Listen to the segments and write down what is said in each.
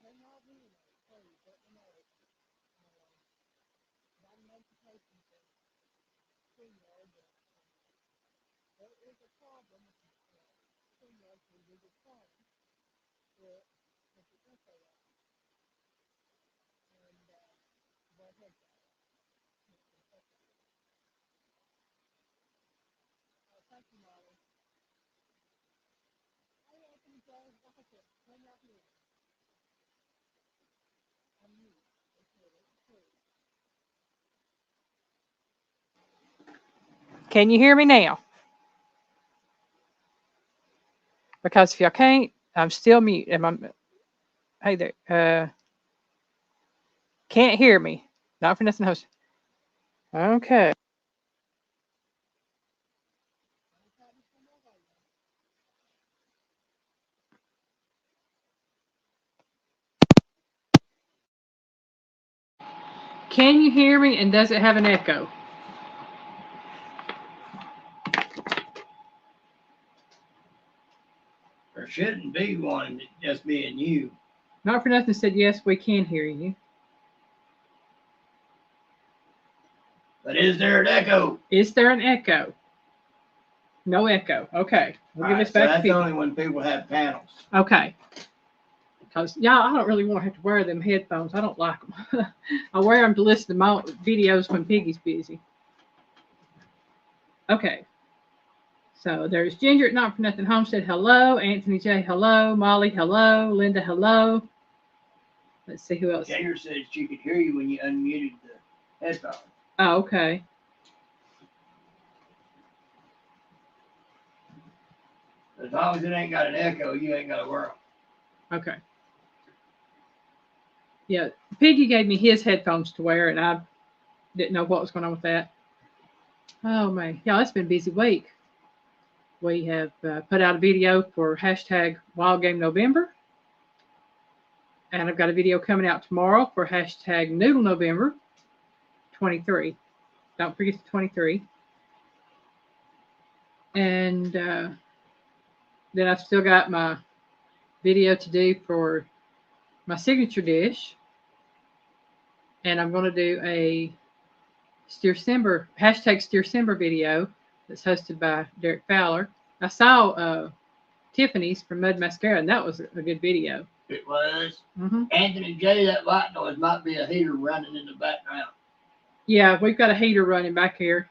Turn off video, please. Let me know. Got a notification for StreamYard that there is a problem with StreamYard through Google Chrome with the echo out. And go ahead, guys. Thank you, Molly. Hey, Anthony Jones, like I said, turn off video. I'm mute. Okay, that's true. Can you hear me now? Because if y'all can't, I'm still mute. Hey there. Can't hear me. Not for nothing else. Okay. Can you hear me, and does it have an echo? There shouldn't be one just being you. Not for nothing said yes, we can hear you. But is there an echo? Is there an echo? No echo. Okay. We'll give this back so to that's people. only when people have panels. Okay. Because, yeah, I don't really want to have to wear them headphones. I don't like them. I wear them to listen to my videos when Piggy's busy. Okay. So there's Ginger at Not For Nothing Homestead. Hello. Anthony J. Hello. Molly. Hello. Linda. Hello. Let's see who else. Ginger said she could hear you when you unmuted the headphones. Oh, okay. As long as it ain't got an echo, you ain't got to wear them. Okay. Yeah, Piggy gave me his headphones to wear, and I didn't know what was going on with that. Oh, man. Yeah, it's been a busy week. We have put out a video for hashtag Wild Game November. And I've got a video coming out tomorrow for hashtag Noodle November 23. Don't forget the 23. And then I've still got my video to do for my signature dish. And I'm going to do a steercember, hashtag steercember video that's hosted by Derek Fowler. I saw Tiffany's from Mud Mascara, and that was a good video. It was. Mm-hmm. Anthony J., that light noise might be a heater running in the background. Yeah, we've got a heater running back here.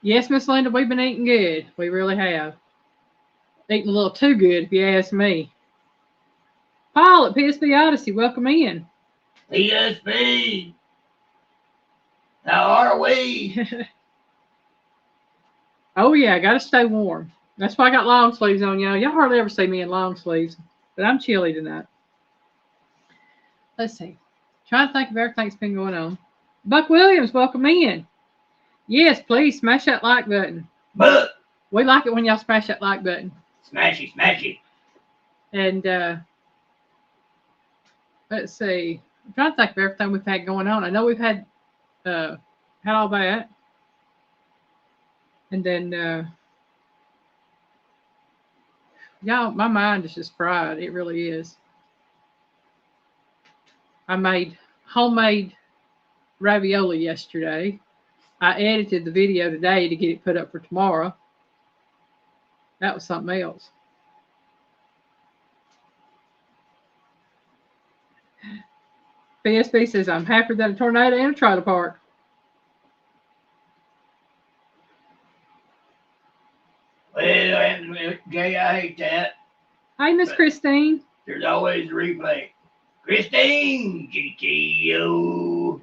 Yes, Miss Linda, we've been eating good. We really have. Eating a little too good, if you ask me. Paul at PSB Odyssey, welcome in. PSB, how are we? Oh, yeah, I got to stay warm. That's why I got long sleeves on, y'all. Y'all hardly ever see me in long sleeves, but I'm chilly tonight. Let's see. Trying to think of everything that's been going on. Buck Williams, welcome in. Yes, please smash that like button. But We like it when y'all smash that like button. smashy, smashy. And let's see. I'm trying to think of everything we've had going on. I know we've had all that. And then y'all, my mind is just fried. It really is. I made homemade ravioli yesterday. I edited the video today to get it put up for tomorrow. That was something else. PSB says, I'm happier than a tornado in a trailer park. Well, Anthony J., I hate that. Hi, Miss Christine. There's always a replay. Christine, GTO.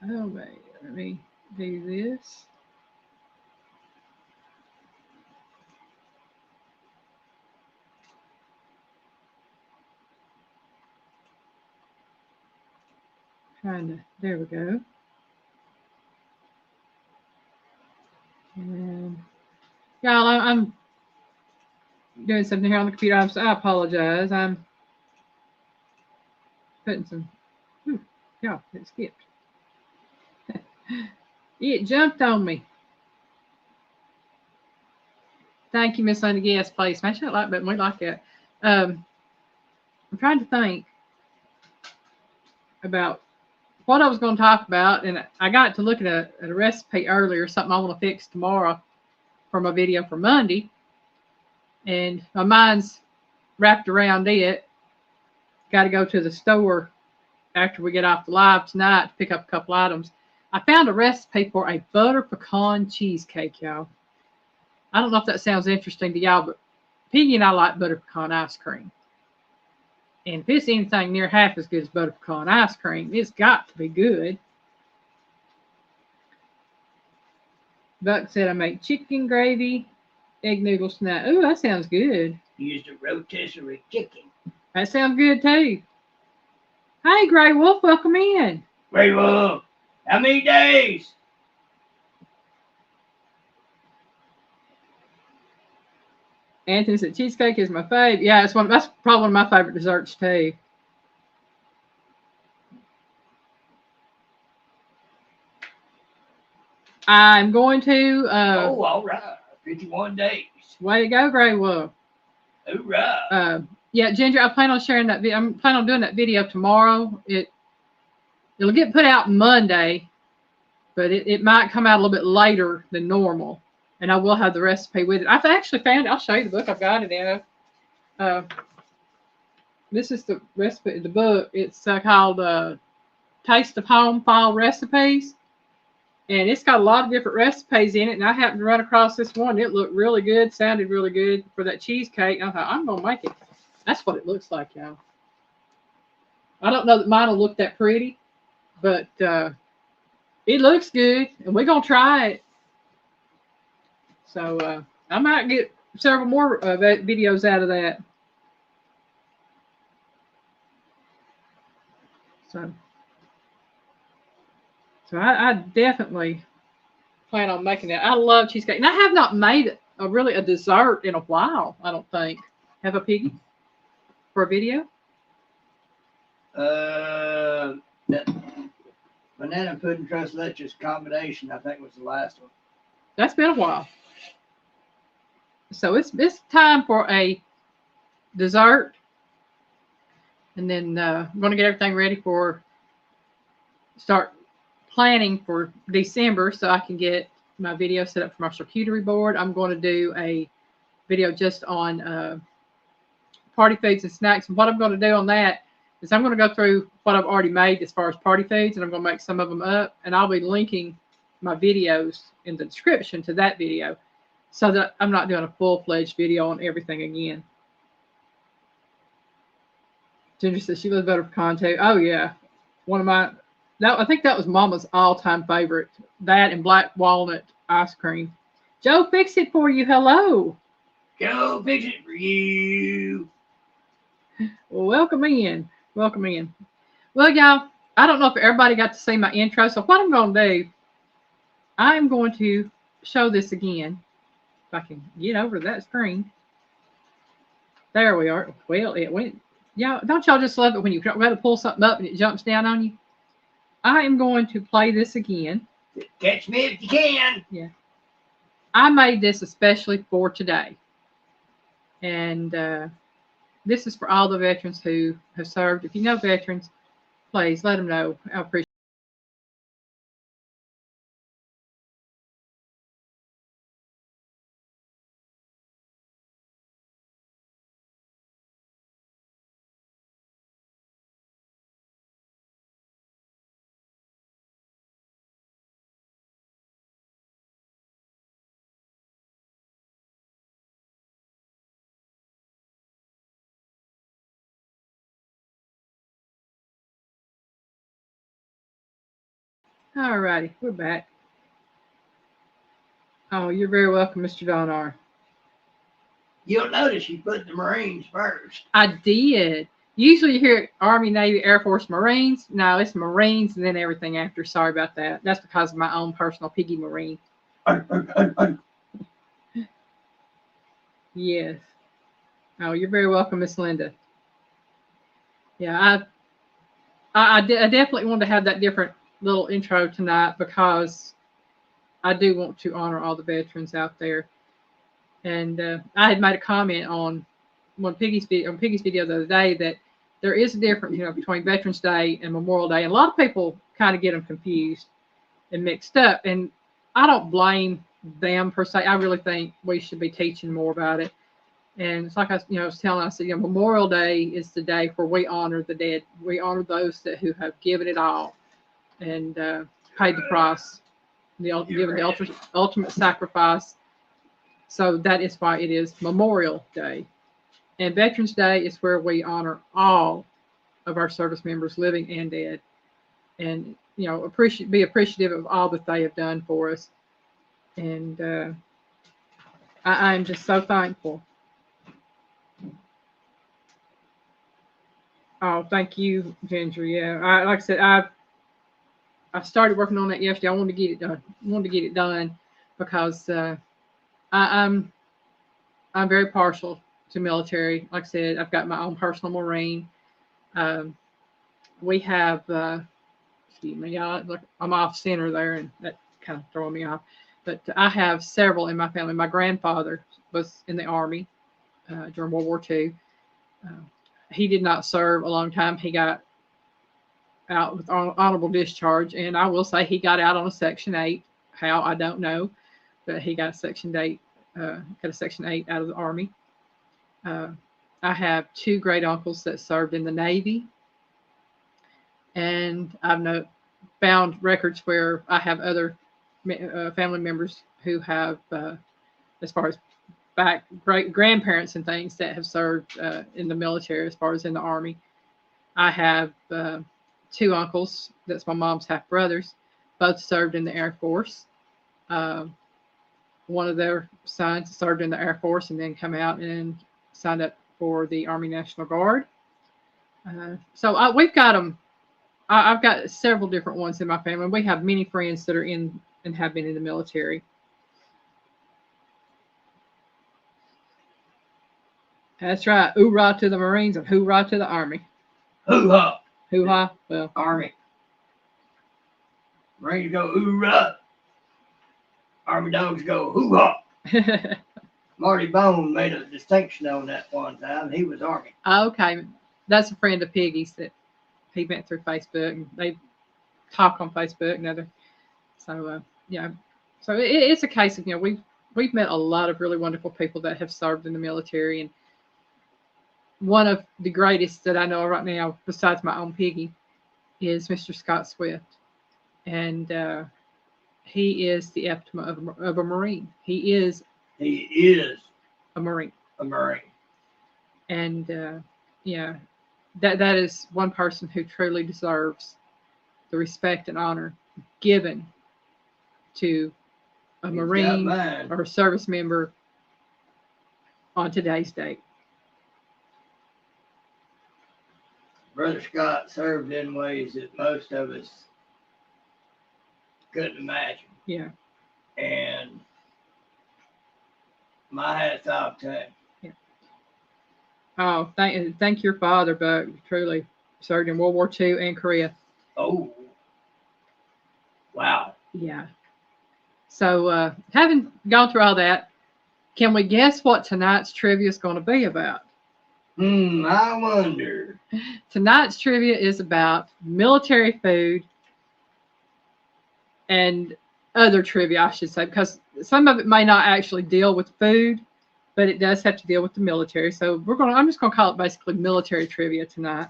Oh, wait. Let me do this. There we go. And y'all, I'm doing something here on the computer. I apologize. I'm putting some. Yeah, it skipped. It jumped on me. Thank you, Miss Linda. Yes, please. Smash that like button. We like it. I'm trying to think about what I was going to talk about, and I got to looking at a recipe earlier, something I want to fix tomorrow for my video for Monday, and my mind's wrapped around it. Got to go to the store after we get off the live tonight to pick up a couple items. I found a recipe for a butter pecan cheesecake, y'all. I don't know if that sounds interesting to y'all, but Piggy and I like butter pecan ice cream. And if it's anything near half as good as butter pecan ice cream, it's got to be good. Buck said I make chicken gravy, egg noodle snack. Ooh, that sounds good. Used a rotisserie chicken. That sounds good too. Hey, Grey Wolf, welcome in. Grey Wolf, how many days? Anthony said cheesecake is my fave. Yeah, that's probably one of my favorite desserts too. I'm going to. All right. 51 days. Way to go, Grey Wolf. Hoorah. Yeah, Ginger, I plan on sharing that video. I'm planning on doing that video tomorrow. It'll get put out Monday, but it might come out a little bit later than normal. And I will have the recipe with it. I've actually found it. I'll show you the book I've got it in. This is the recipe, the book. It's called Taste of Home Fall Recipes. And it's got a lot of different recipes in it. And I happened to run across this one. It looked really good, sounded really good for that cheesecake. I thought, I'm going to make it. That's what it looks like, y'all. I don't know that mine will look that pretty, but it looks good. And we're going to try it. So I might get several more videos out of that. So I definitely plan on making that. I love cheesecake. And I have not made a dessert in a while, I don't think. Have a Piggy? For a video? That banana pudding crust lettuce combination, I think, was the last one. That's been a while. So it's time for a dessert. And then I'm going to get everything ready start planning for December so I can get my video set up for my charcuterie board. I'm going to do a video just on party foods and snacks. And what I'm going to do on that is I'm going to go through what I've already made as far as party foods, and I'm going to make some of them up, and I'll be linking my videos in the description to that video so that I'm not doing a full-fledged video on everything again. Ginger says she loves butter pecan too. Oh yeah, I think that was Mama's all-time favorite. That and black walnut ice cream. Joe, fix it for you. Hello. Joe, fix it for you. Well, welcome in. Welcome in. Well, y'all, I don't know if everybody got to see my intro. So what I'm going to do, I'm going to show this again. If I can get over that screen. There we are. Well, it went. Y'all, don't y'all just love it when you try to pull something up and it jumps down on you? I am going to play this again. Catch me if you can. Yeah. I made this especially for today. And this is for all the veterans who have served. If you know veterans, please let them know. I appreciate it. All righty, we're back. Oh, you're very welcome, Mr. Donar. You'll notice you put the Marines first. I did. Usually you hear Army, Navy, Air Force, Marines. No, it's Marines and then everything after. Sorry about that. That's because of my own personal Piggy Marine. Yes. Oh, you're very welcome, Miss Linda. Yeah, I definitely wanted to have that different little intro tonight because I do want to honor all the veterans out there. And I had made a comment on Piggy's video the other day that there is a difference, between Veterans Day and Memorial Day. And a lot of people kind of get them confused and mixed up. And I don't blame them per se. I really think we should be teaching more about it. And it's like I was telling, I said, Memorial Day is the day where we honor the dead. We honor those who have given it all and paid the price, given the ultimate sacrifice. So that is why it is Memorial Day. And Veterans Day is where we honor all of our service members, living and dead, and be appreciative of all that they have done for us. And I'm just so thankful. Oh, thank you, Ginger. Yeah, like I said, I started working on that yesterday. I wanted to get it done. Because I'm very partial to military. Like I said, I've got my own personal Marine. We have, excuse me, look, I'm off center there, and that kind of throwing me off. But I have several in my family. My grandfather was in the Army during World War II. He did not serve a long time. He got out with honorable discharge, and I will say he got out on a Section 8. How, I don't know, but he got a Section 8. Got a Section 8 out of the Army. I have 2 great uncles that served in the Navy, and I've found records where I have other family members who have, as far as great grandparents and things that have served in the military, as far as in the Army. I have 2 uncles, that's my mom's half brothers, both served in the Air Force. One of their sons served in the Air Force and then come out and signed up for the Army National Guard. So we've got them. I've got several different ones in my family. We have many friends that are in and have been in the military. That's right. Hoorah to the Marines and hoorah to the Army. Hoo-ha. Hoo-ha. Well, Army. Marines go hoorah. Army dogs go hoo-ha. Marty Bone made a distinction on that one time. He was Army. Okay. That's a friend of Piggy's that he met through Facebook, and they talk on Facebook and other. So, yeah. So it's a case of, we've met a lot of really wonderful people that have served in the military. And one of the greatest that I know right now, besides my own Piggy, is Mr. Scott Swift. And he is the epitome of a Marine. He is a Marine. A Marine. And that is one person who truly deserves the respect and honor given to a Marine or a service member on today's date. Brother Scott served in ways that most of us couldn't imagine. Yeah. And my hat's off to him. Yeah. Oh, thank your father, Buck. Truly served in World War II and Korea. Oh. Wow. Yeah. So, having gone through all that, can we guess what tonight's trivia is going to be about? I wonder. Tonight's trivia is about military food and other trivia, I should say, because some of it may not actually deal with food, but it does have to deal with the military. So I'm just going to call it basically military trivia tonight.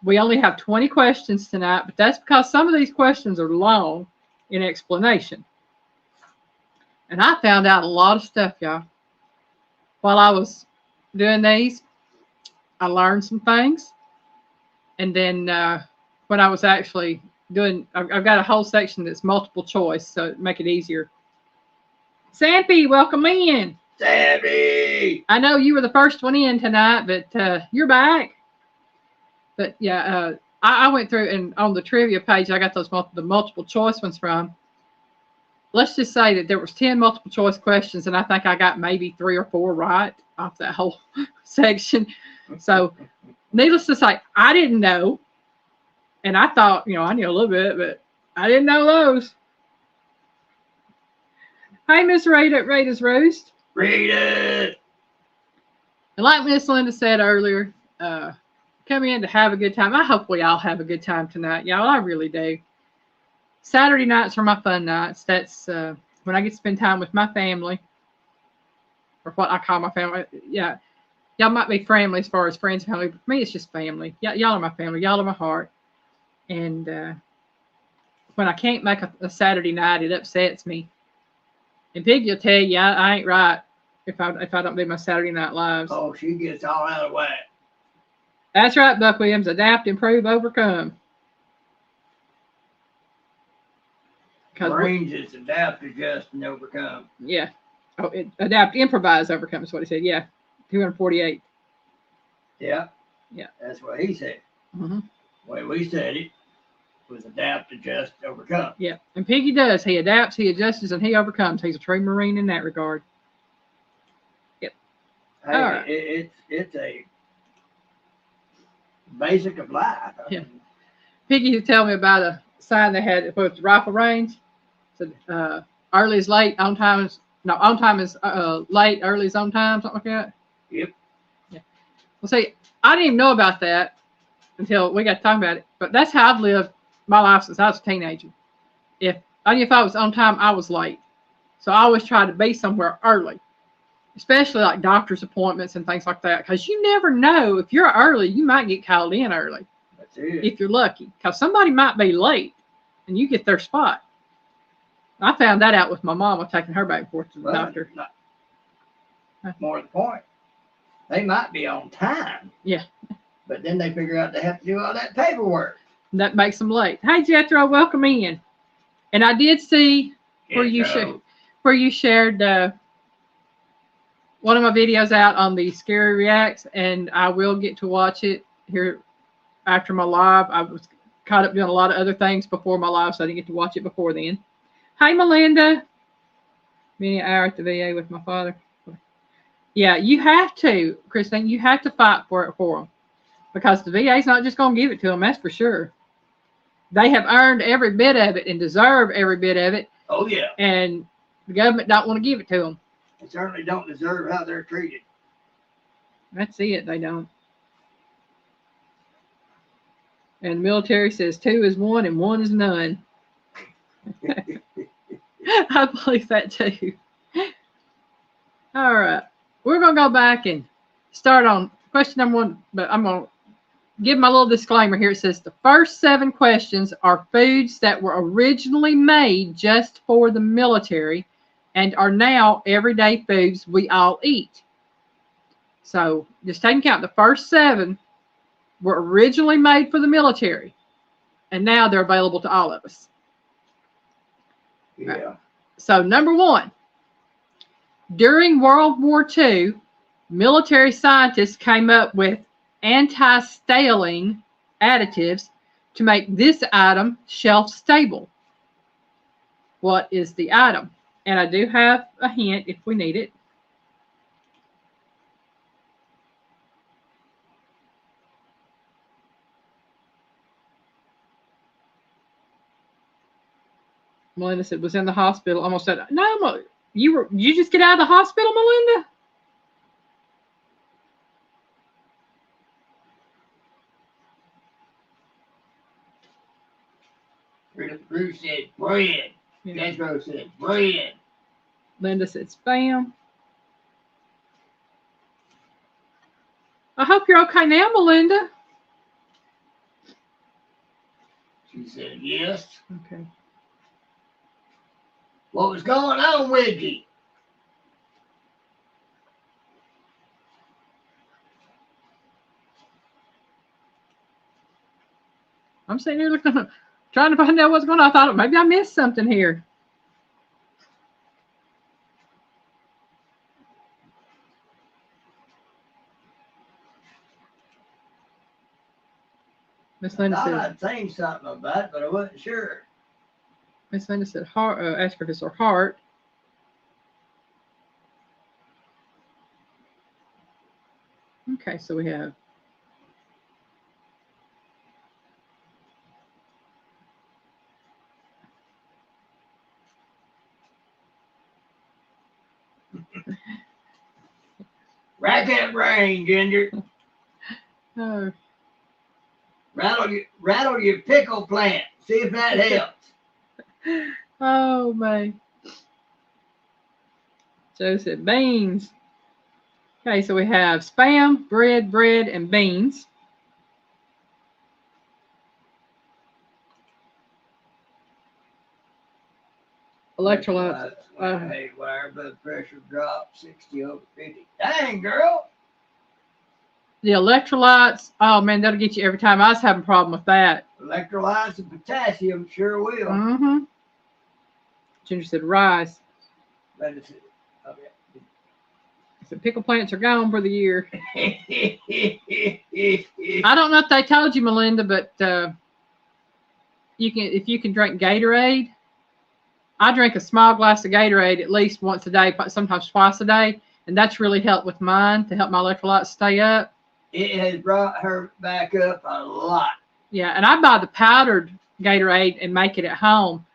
We only have 20 questions tonight, but that's because some of these questions are long in explanation. And I found out a lot of stuff, y'all. While I was doing these, I learned some things. And then when I was actually doing, I've got a whole section that's multiple choice, so make it easier. Sampy, welcome in. Sampy! I know you were the first one in tonight, but you're back. But yeah, I went through, and on the trivia page, I got the multiple choice ones from. Let's just say that there was 10 multiple choice questions, and I think I got maybe 3 or 4 right off that whole section. So needless to say, I didn't know. And I thought, I knew a little bit, but I didn't know those. Hey, Miss Rita's Roast. Read it. And like Miss Linda said earlier, come in to have a good time. I hope we all have a good time tonight, y'all. I really do. Saturday nights are my fun nights. That's when I get to spend time with my family, or what I call my family. Yeah, y'all might be family as far as friends and family, but for me, it's just family. Y'all are my family. Y'all are my heart. And when I can't make a Saturday night, it upsets me. And Piggy will tell you I ain't right if I don't do my Saturday night lives. Oh, she gets all out of whack. That's right, Buck Williams. Adapt, improve, overcome. Marines is adapt, adjust, and overcome. Yeah. Oh, adapt, improvise, overcome is what he said. Yeah. 248. Yeah. Yeah. That's what he said. Mm-hmm. The way we said it was adapt, adjust, overcome. Yeah. And Piggy does. He adapts, he adjusts, and he overcomes. He's a true Marine in that regard. Yep. Hey, all right. It's a basic of life. Yeah. Piggy would tell me about a sign they had for the rifle range. Said early is late, on time is late, early is on time, something like that. Yep. Yeah. Well, see, I didn't even know about that until we got to talking about it. But that's how I've lived my life since I was a teenager. If I was on time, I was late. So I always tried to be somewhere early, especially like doctor's appointments and things like that. Because you never know, if you're early, you might get called in early. That's it. If you're lucky. Because somebody might be late and you get their spot. I found that out with my mama taking her back and forth to the doctor. More to the point, they might be on time. Yeah. But then they figure out they have to do all that paperwork. That makes them late. Hey, Jethro, welcome in. And I did see where you shared one of my videos out on the Scary Reacts, and I will get to watch it here after my live. I was caught up doing a lot of other things before my live, so I didn't get to watch it before then. Hi, Melinda. Many hour at the VA with my father. Yeah, you have to, Christine. You have to fight for it for them, because the VA's not just going to give it to them. That's for sure. They have earned every bit of it and deserve every bit of it. Oh yeah. And the government don't want to give it to them. They certainly don't deserve how they're treated. That's it. They don't. And the military says 2 is 1 and 1 is none. I believe that too. All right. We're going to go back and start on question number 1, but I'm going to give my little disclaimer here. It says the first 7 questions are foods that were originally made just for the military and are now everyday foods we all eat. So just take into account the first 7 were originally made for the military and now they're available to all of us. Yeah. Right. So number 1, during World War II, military scientists came up with anti-staling additives to make this item shelf stable. What is the item? And I do have a hint if we need it. Melinda said was in the hospital. Almost said, no, you just get out of the hospital, Melinda? Ruth said bread. Yeah. Jethro said bread. Linda said spam. I hope you're okay now, Melinda. She said yes. Okay. What was going on with you? I'm sitting here looking, trying to find out what's going on. I thought maybe I missed something here. Miss Linda I thought said, I'd seen something about it, but I wasn't sure. Miss Linda said, ask her if it's her heart. Okay, so we have Rack that brain, Ginger. Oh, Rattle your pickle plant. See if that helps. oh my. Joe said beans. Okay, so we have spam, bread, and beans. Electrolytes. Hey, wire blood pressure drop 60 over 50. Dang, girl. The electrolytes, oh man, that'll get you every time. I was having a problem with that. Electrolytes and potassium sure will. Mm-hmm. Ginger said rice. Medicine. Okay. So pickle plants are gone for the year. I don't know if they told you, Melinda, but if you can drink Gatorade. I drink a small glass of Gatorade at least once a day, sometimes twice a day, and that's really helped with mine to help my electrolytes stay up. It has brought her back up a lot. Yeah, and I buy the powdered Gatorade and make it at home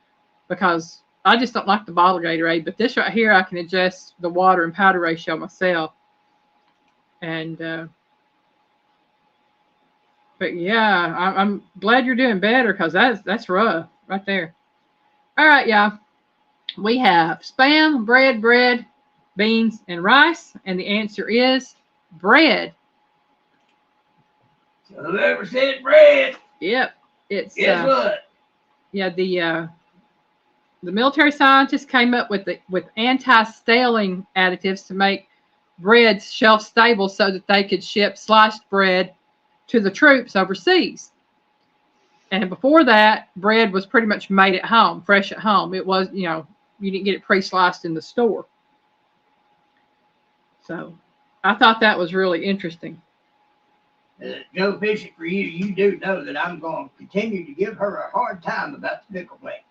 because I just don't like the bottle Gatorade. But this right here, I can adjust the water and powder ratio myself. And but yeah, I'm glad you're doing better because that's rough right there. All right, y'all. We have spam, bread, beans, and rice, and the answer is bread. So whoever said bread, Yep, it's guess what? Yeah, the military scientists came up with anti-staling additives to make bread shelf stable so that they could ship sliced bread to the troops overseas. And before that, bread was pretty much made at home, fresh at home. It was, you didn't get it pre-sliced in the store. So I thought that was really interesting. Joe Bishop, for you, you do know that I'm going to continue to give her a hard time about the pickle plants.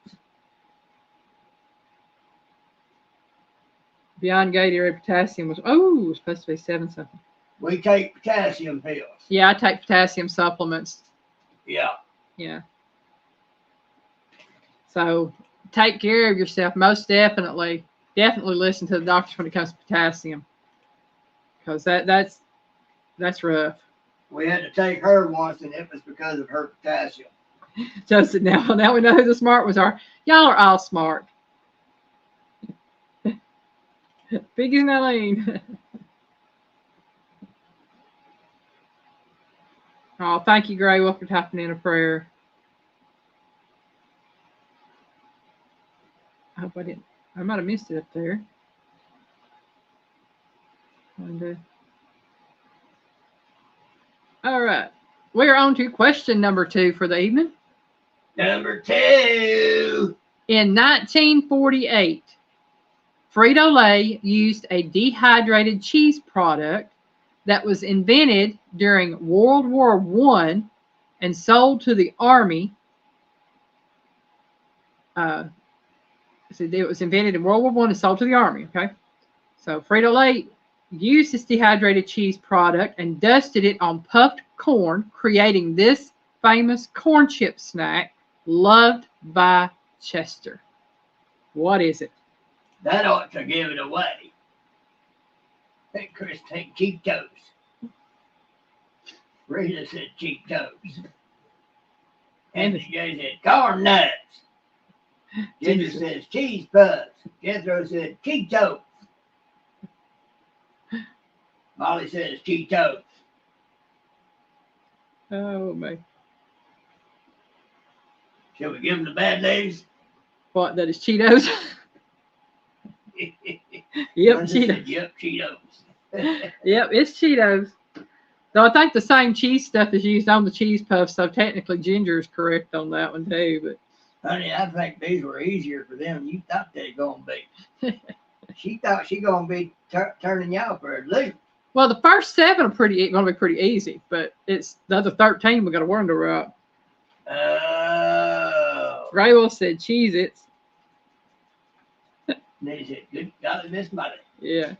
Beyond Gatorade, potassium was supposed to be 7 something. We take potassium pills. Yeah, I take potassium supplements. Yeah. Yeah. So take care of yourself. Most definitely. Definitely listen to the doctors when it comes to potassium. Because that's rough. We had to take her once, and it was because of her potassium. Just now we know who the smart ones are. Y'all are all smart. Big and Eileen. Oh, thank you, Gray Wolf, for typing in a prayer. I hope I might have missed it up there. And, all right. We're on to question number 2 for the evening. Number 2. In 1948, Frito-Lay used a dehydrated cheese product that was invented during World War I and sold to the Army. So it was invented in World War I and sold to the Army, okay? So Frito-Lay used this dehydrated cheese product and dusted it on puffed corn, creating this famous corn chip snack loved by Chester. What is it? That ought to give it away. Hey, Christine, Cheetos. Rita said Cheetos. And she said corn nuts. Ginger says cheese puffs. Jethro said Cheetos. Molly says Cheetos. Oh, man. Shall we give them the bad news? What, that is Cheetos? Yep, Cheetos. Said, yep, Cheetos. Yep, it's Cheetos. Though I think the same cheese stuff is used on the cheese puffs, so technically Ginger is correct on that one too. But honey, I think these were easier for them than you thought they were going to be. She thought she going to be turning y'all for a loop. Well, the first 7 are going to be pretty easy, but it's the other 13 we got to wonder about. Oh. Raywell said Cheez-Its. They said, good golly, Miss Molly. Yeah.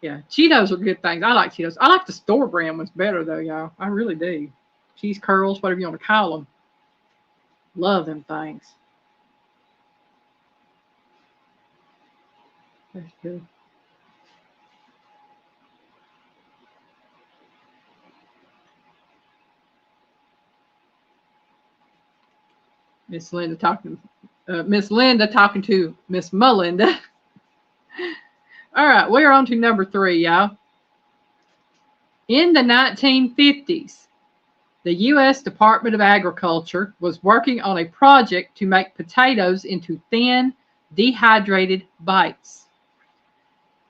Yeah, Cheetos are good things. I like Cheetos. I like the store brand ones better, though, y'all. I really do. Cheese curls, whatever you want to call them. Love them things. That's good. Miss Linda talking to Miss Melinda. All right, we're on to number 3, y'all. In the 1950s, the U.S. Department of Agriculture was working on a project to make potatoes into thin, dehydrated bites.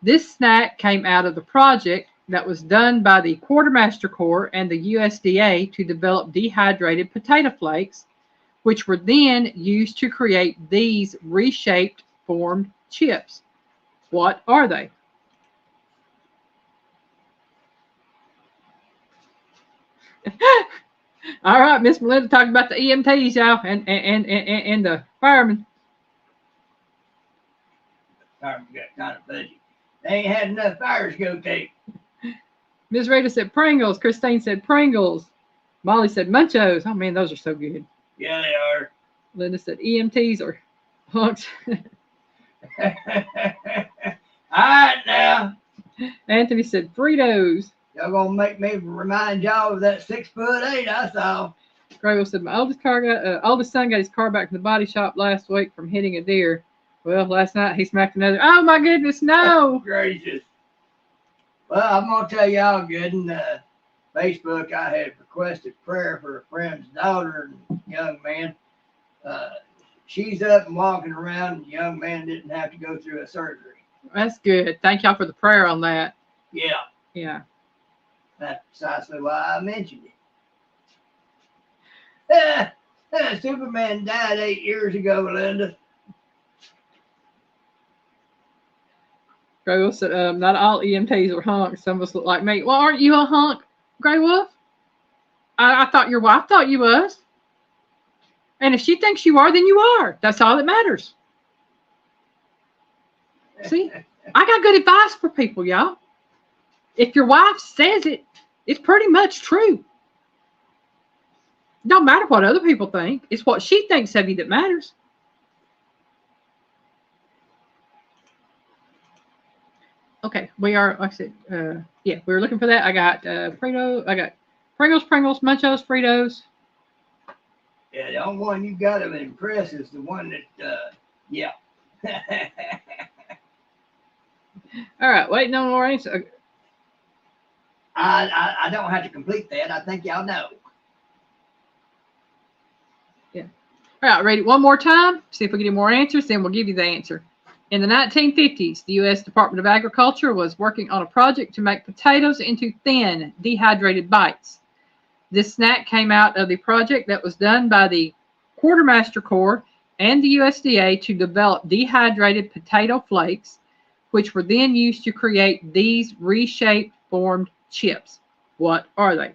This snack came out of the project that was done by the Quartermaster Corps and the USDA to develop dehydrated potato flakes, which were then used to create these reshaped formed chips. What are they? All right, Miss Melinda talking about the EMTs, y'all, and the firemen. Firemen got kind of budget. They ain't had enough fires to go take. Miss Rita said Pringles. Christine said Pringles. Molly said Munchos. Oh man, those are so good. Yeah, they are. Linda said EMTs or hunks. All right now. Anthony said Fritos. Y'all gonna make me remind y'all of that 6'8" I saw. Gravel said my oldest son got his car back from the body shop last week from hitting a deer. Well, last night he smacked another. Oh my goodness, no! Oh, gracious. Well, I'm gonna tell y'all good. In Facebook, I had requested prayer for a friend's daughter and young man. She's up and walking around, and the young man didn't have to go through a surgery. That's good. Thank y'all for the prayer on that. Yeah. Yeah. That's precisely why I mentioned it. Superman died 8 years ago, Linda. Grey Wolf said, not all EMTs are hunks. Some of us look like me. Well, aren't you a hunk, Grey Wolf? I thought your wife thought you was. And if she thinks you are, then you are. That's all that matters. See? I got good advice for people, y'all. If your wife says it, it's pretty much true. Don't matter what other people think. It's what she thinks of you that matters. Okay, we are, like I said, yeah, we were looking for that. I got Pringles, Munchos, Fritos. Yeah, the only one you got to impress is the one that, yeah. All right, wait, no more answer. I don't have to complete that. I think y'all know. Yeah. All right, ready one more time. See if we get any more answers, then we'll give you the answer. In the 1950s, the U.S. Department of Agriculture was working on a project to make potatoes into thin, dehydrated bites. This snack came out of the project that was done by the Quartermaster Corps and the USDA to develop dehydrated potato flakes, which were then used to create these reshaped formed chips. What are they?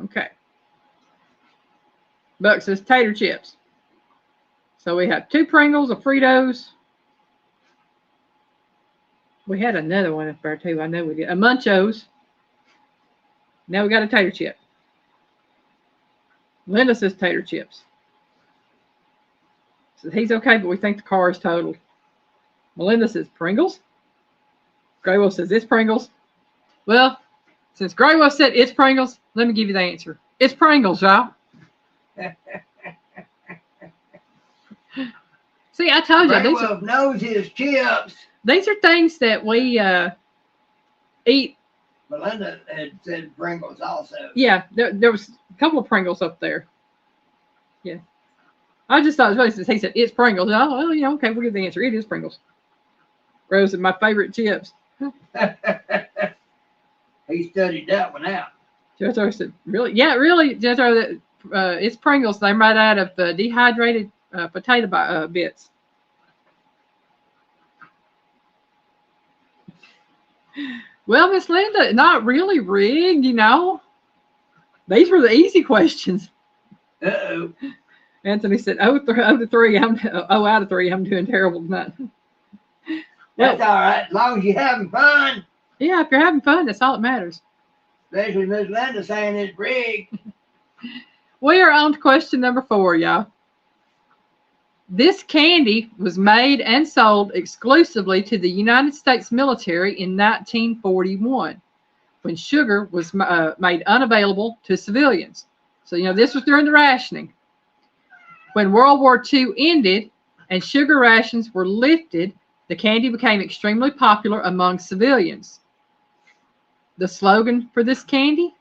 Okay. Buck says tater chips. So we have 2 Pringles, a Fritos. We had another one up there too. I know we did. A Munchos. Now we got a tater chip. Linda says tater chips. So he's okay, but we think the car is totaled. Melinda says Pringles. Grey Wolf says it's Pringles. Well, since Grey Wolf said it's Pringles, let me give you the answer. It's Pringles, y'all. See, I told you. Grey Wolf knows his chips. These are things that we eat. Melinda had said Pringles also. Yeah, there was a couple of Pringles up there. Yeah. I just thought it was funny since he said it's Pringles. Oh, well, yeah, okay, we'll give the answer. It is Pringles. Rose are my favorite chips. He studied that one out. Jethro said, really? Yeah, really, Jethro, it's Pringles. They're made out of dehydrated potato bits. Well, Miss Linda, not really rigged, you know. These were the easy questions. Uh-oh. Anthony said, out of 3, I'm doing terrible tonight. That's all right, as long as you're having fun. Yeah, if you're having fun, that's all that matters. Especially Miss Linda saying it's rigged. We are on to question number 4, y'all. This candy was made and sold exclusively to the United States military in 1941, when sugar was made unavailable to civilians. So, you know, this was during the rationing. When World War II ended and sugar rations were lifted, the candy became extremely popular among civilians. The slogan for this candy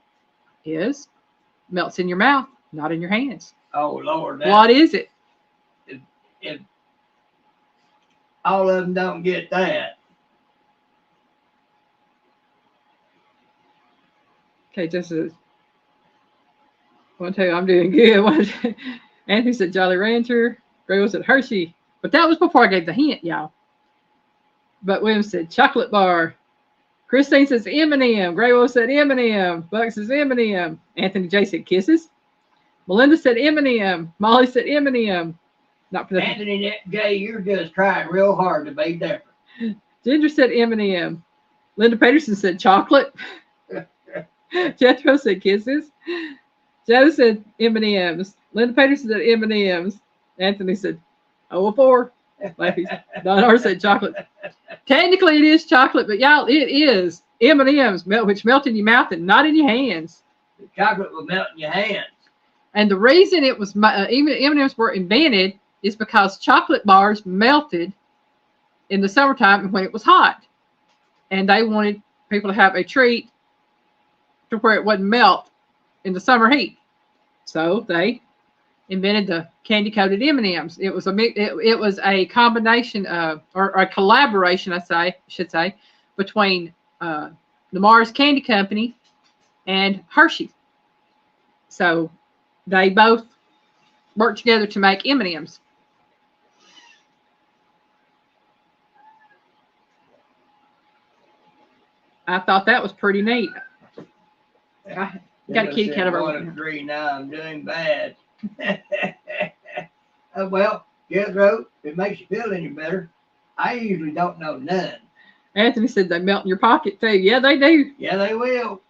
is melts in your mouth, not in your hands. Oh, Lord. What is it? If all of them don't get that. Okay, this is one tell you I'm doing good. Anthony said Jolly Rancher. Grego said Hershey. But that was before I gave the hint, y'all. But William said chocolate bar. Christine says M&M. Grego said M&M. Buck says M&M. Anthony J said kisses. Melinda said M&M. Molly said M&M. Not for the Anthony J, you're just trying real hard to be different. Ginger said M&M. Linda Peterson said chocolate. Jethro said kisses. Joe said M&M's. Linda Peterson said M&M's. Anthony said 004. Don R said chocolate. Technically, it is chocolate, but y'all, it is M&M's, which melt in your mouth and not in your hands. The chocolate will melt in your hands. And the reason it was even M&M's were invented is because chocolate bars melted in the summertime when it was hot, and they wanted people to have a treat to where it wouldn't melt in the summer heat. So they invented the candy coated M&Ms. It was a combination of, or a collaboration, should say, between the Mars Candy Company and Hershey. So they both worked together to make M&Ms. I thought that was pretty neat. I got a kitty cat over there. 1 now. I'm doing bad. Well, Jethro, if it makes you feel any better, I usually don't know none. Anthony said they melt in your pocket too. Yeah, they do. Yeah, they will.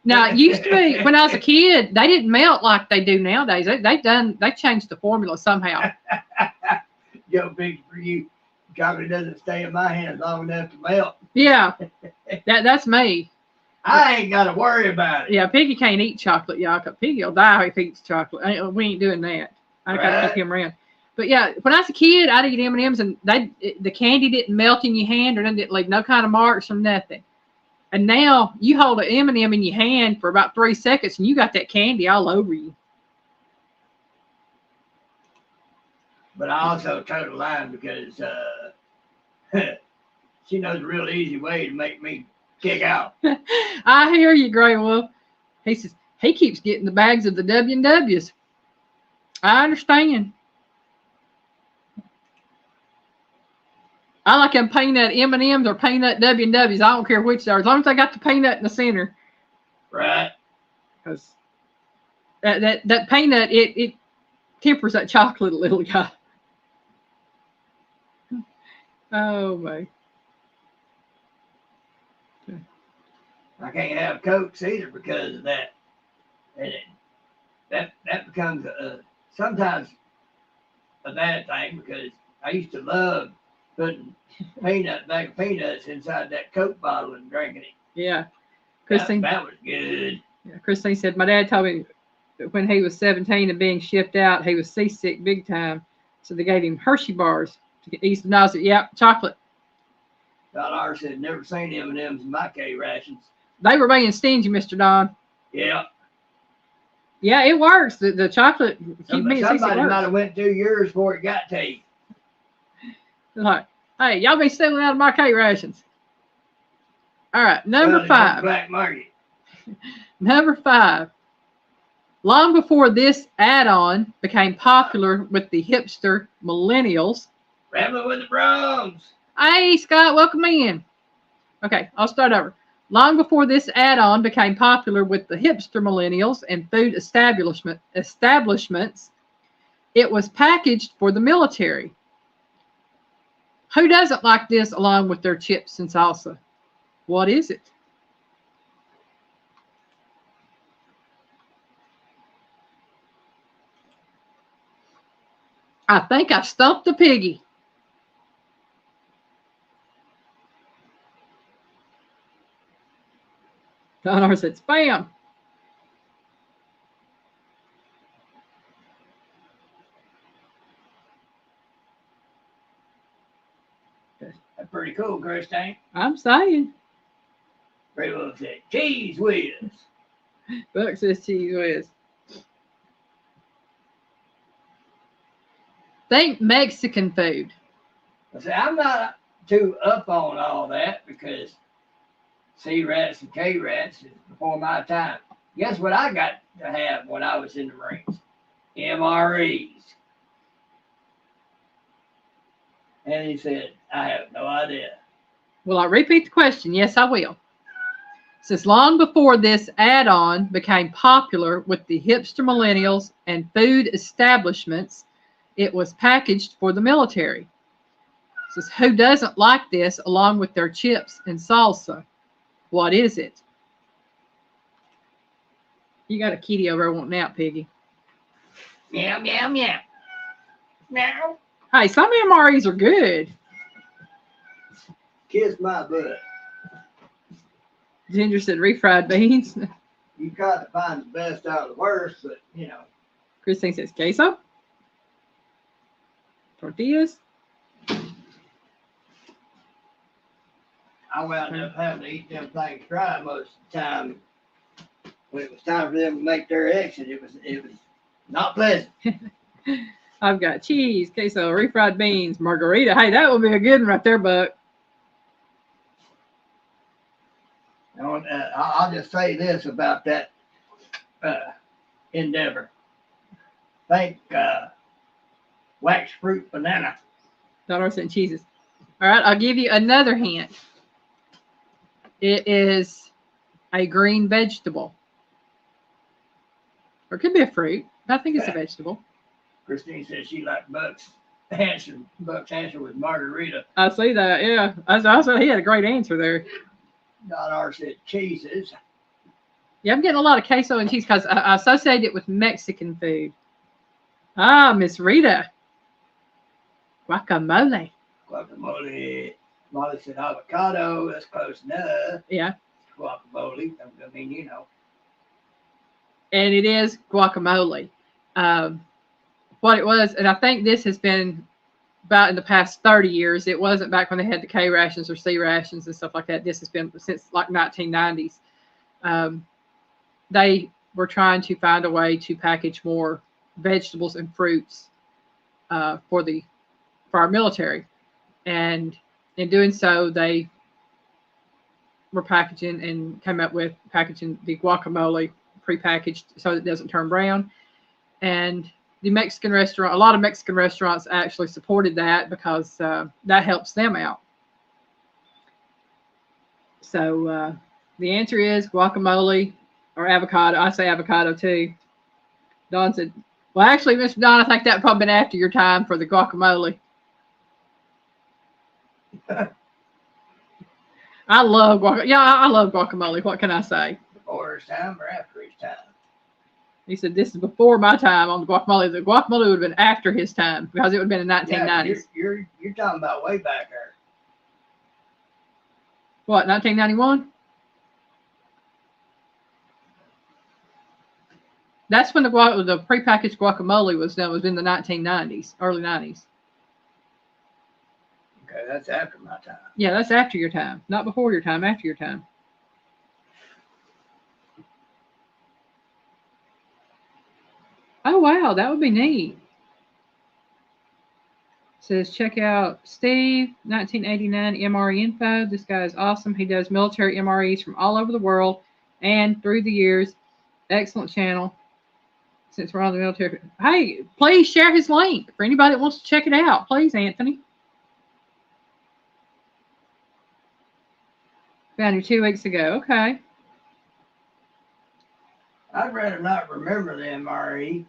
Now, it used to be when I was a kid, they didn't melt like they do nowadays. They changed the formula somehow. Joe, big for you. Chocolate doesn't stay in my hands long enough to melt. Yeah, that's me. I ain't got to worry about it. Yeah, Piggy can't eat chocolate, y'all. Piggy will die if he eats chocolate. We ain't doing that. I got to keep him around. But yeah, when I was a kid, I'd eat M&Ms, and the candy didn't melt in your hand, or didn't leave no kind of marks or nothing. And now you hold an M&M in your hand for about 3 seconds, and you got that candy all over you. But I also toe the line because she knows a real easy way to make me kick out. I hear you, Grey Wolf. He says he keeps getting the bags of the W&Ws. I understand. I like them peanut M&Ms or peanut W&Ws. I don't care which they are, as long as they got the peanut in the center. Right. Because that peanut, it tempers that chocolate a little, guy. Oh my. I can't have Cokes either because of that. And that becomes sometimes a bad thing, because I used to love putting bag of peanuts inside that Coke bottle and drinking it. Yeah. Christine. That was good. Yeah, Christine said, my dad told me that when he was 17 and being shipped out, he was seasick big time. So they gave him Hershey bars to ease the nausea. Yeah, chocolate. Ours said never seen M&Ms in my K rations. They were being stingy, Mr. Don. Yeah. Yeah, it works. The chocolate. Somebody might have went 2 years before it got to you. Like, hey, y'all be stealing out of my K rations. All right, number 5. Black market. Number 5. Long before this add-on became popular with the hipster millennials. Rambling with the Browns. Hey, Scott, welcome in. Okay, I'll start over. Long before this add-on became popular with the hipster millennials and food establishments, it was packaged for the military. Who doesn't like this along with their chips and salsa? What is it? I think I stumped the piggy. Donor said spam. cool, Christine. I'm saying. Pretty well said. Cheese whiz. Buck says cheese whiz. Think Mexican food. I say, I'm not too up on all that because C-rats and K-rats is before my time. Guess what I got to have when I was in the Marines? MREs. And he said, I have no idea. Will I repeat the question? Yes, I will. Since long before this add-on became popular with the hipster millennials and food establishments, it was packaged for the military. Says, who doesn't like this along with their chips and salsa? What is it? You got a kitty over there wanting out, Piggy. Meow, meow, meow. Meow. Hey, some MREs are good. Kiss my butt. Ginger said refried beans. You try to find the best out of the worst, but you know. Christine says queso. Tortillas. I wound up having to eat them things dry most of the time. When it was time for them to make their exit, it was not pleasant. I've got cheese, queso, refried beans, margarita. Hey, that would be a good one right there, Buck. I'll just say this about that endeavor. Think wax fruit banana. $1 and cheeses. All right, I'll give you another hint. It is a green vegetable. Or it could be a fruit. I think it's a vegetable. Christine says she liked Buck's answer with margarita. I see that, yeah. I said he had a great answer there. Not said cheeses. Yeah, I'm getting a lot of queso and cheese because I associate it with Mexican food. Ah, Miss Rita. Guacamole. Guacamole. Molly said avocado. That's close enough. Yeah. Guacamole. I mean, you know. And it is guacamole. What it was, and I think this has been about in the past 30 years. It wasn't back when they had the K rations or C rations and stuff like that. This has been since like 1990s. They were trying to find a way to package more vegetables and fruits for our military, and in doing so, they were packaging and came up with packaging the guacamole prepackaged so it doesn't turn brown. And the Mexican restaurant, a lot of Mexican restaurants actually supported that because that helps them out. So the answer is guacamole or avocado. I say avocado too. Dawn said, well, actually, Mr. Don, I think that probably been after your time for the guacamole. I love guacamole. Yeah, I love guacamole. What can I say? Before his time or after his time? He said, this is before my time on the guacamole. The guacamole would have been after his time because it would have been in the 1990s. Yeah, you're talking about way back there. What, 1991? That's when the prepackaged guacamole was done. It was in the 1990s, early 90s. Okay, that's after my time. Yeah, that's after your time. Not before your time, after your time. Oh, wow, that would be neat. Says, check out Steve, 1989 MRE info. This guy is awesome. He does military MREs from all over the world and through the years. Excellent channel. Since we're on the military. Hey, please share his link for anybody that wants to check it out. Please, Anthony. Found you 2 weeks ago. Okay. I'd rather not remember the MRE,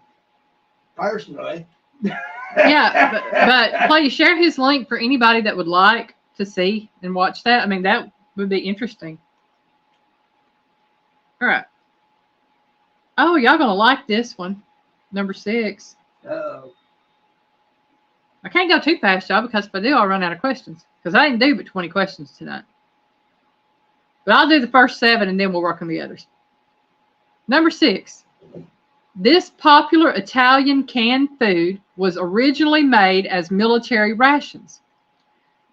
personally. Yeah, but please share his link for anybody that would like to see and watch that. I mean, that would be interesting. All right. Oh, y'all going to like this one. Number 6. Uh-oh. I can't go too fast, y'all, because if I do, I'll run out of questions. Because I didn't do but 20 questions tonight. But I'll do the first 7 and then we'll work on the others. Number 6. This popular Italian canned food was originally made as military rations.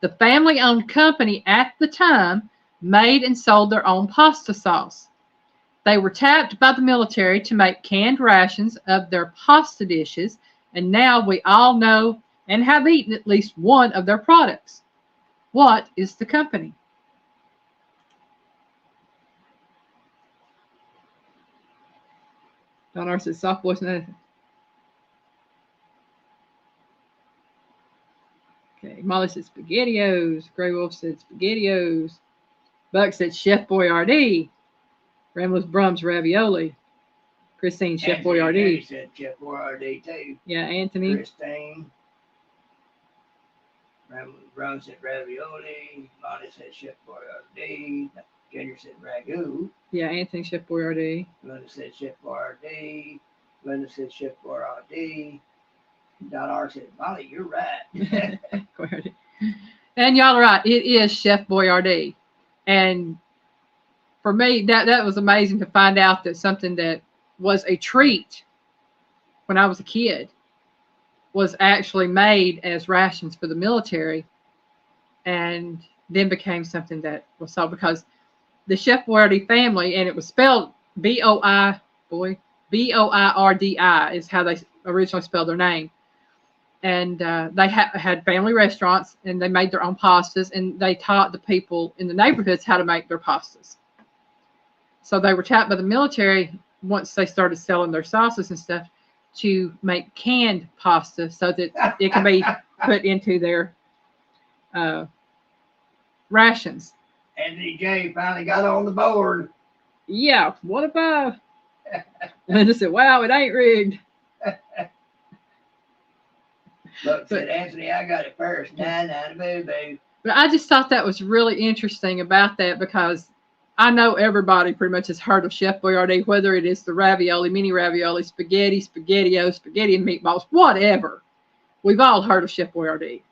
The family-owned company at the time made and sold their own pasta sauce. They were tapped by the military to make canned rations of their pasta dishes, and now we all know and have eaten at least one of their products. What is the company? Don R said soft voice. Okay, Molly said SpaghettiOs. Grey Wolf said SpaghettiOs. Buck said Chef Boyardee. Ramblers Brums Ravioli. Christine, Chef Boyardee. Said Chef Boyardee too. Yeah, Anthony. Christine. Ramblers Brums said Ravioli. Lonnie said Chef Boyardee. Junior said Ragu. Yeah, Anthony, Chef Boyardee. Linda said Chef Boyardee. Linda said Chef Boyardee. Don R said, Molly, you're right. And y'all are right. It is Chef Boyardee. And for me, that was amazing to find out that something that was a treat when I was a kid was actually made as rations for the military and then became something that was sold because the Chef Boyardee family, and it was spelled B-O-I-R-D-I is how they originally spelled their name. And they had family restaurants, and they made their own pastas, and they taught the people in the neighborhoods how to make their pastas. So they were tapped by the military once they started selling their sauces and stuff to make canned pasta so that it can be put into their rations. Anthony J finally got on the board. Yeah, what about? And I said, wow, it ain't rigged. Look, said Anthony, I got it first. Nah, boo, boo. But I just thought that was really interesting about that because I know everybody pretty much has heard of Chef Boyardee, whether it is the ravioli, mini ravioli, spaghetti, SpaghettiOs, spaghetti and meatballs, whatever. We've all heard of Chef Boyardee.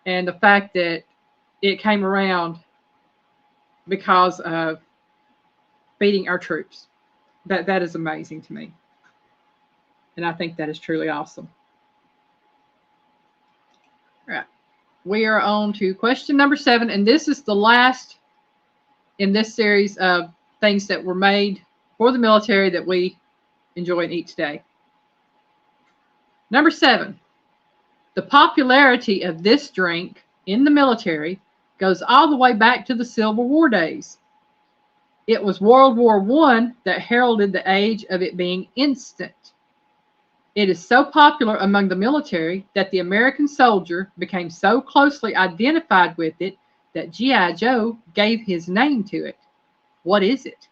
And the fact that it came around because of feeding our troops, that is amazing to me. And I think that is truly awesome. All right. We are on to question number 7, and this is the last in this series of things that were made for the military that we enjoy and eat today. Number 7, the popularity of this drink in the military goes all the way back to the Civil War days. It was World War I that heralded the age of it being instant. It is so popular among the military that the American soldier became so closely identified with it that G.I. Joe gave his name to it. What is it?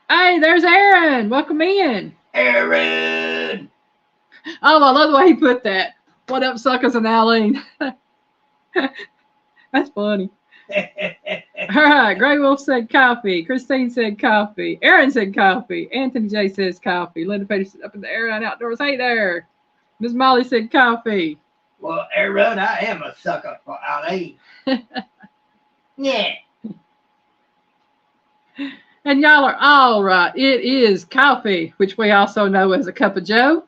Hey, there's Aaron. Welcome in. Aaron! Oh, I love the way he put that. What up, suckers and Aline? That's funny. All right. Grey Wolf said coffee. Christine said coffee. Aaron said coffee. Anthony J says coffee. Linda Petty said up in the air and outdoors. Hey there. Miss Molly said coffee. Well, Aaron, I am a sucker for Ali. Yeah. And y'all are all right. It is coffee, which we also know as a cup of joe.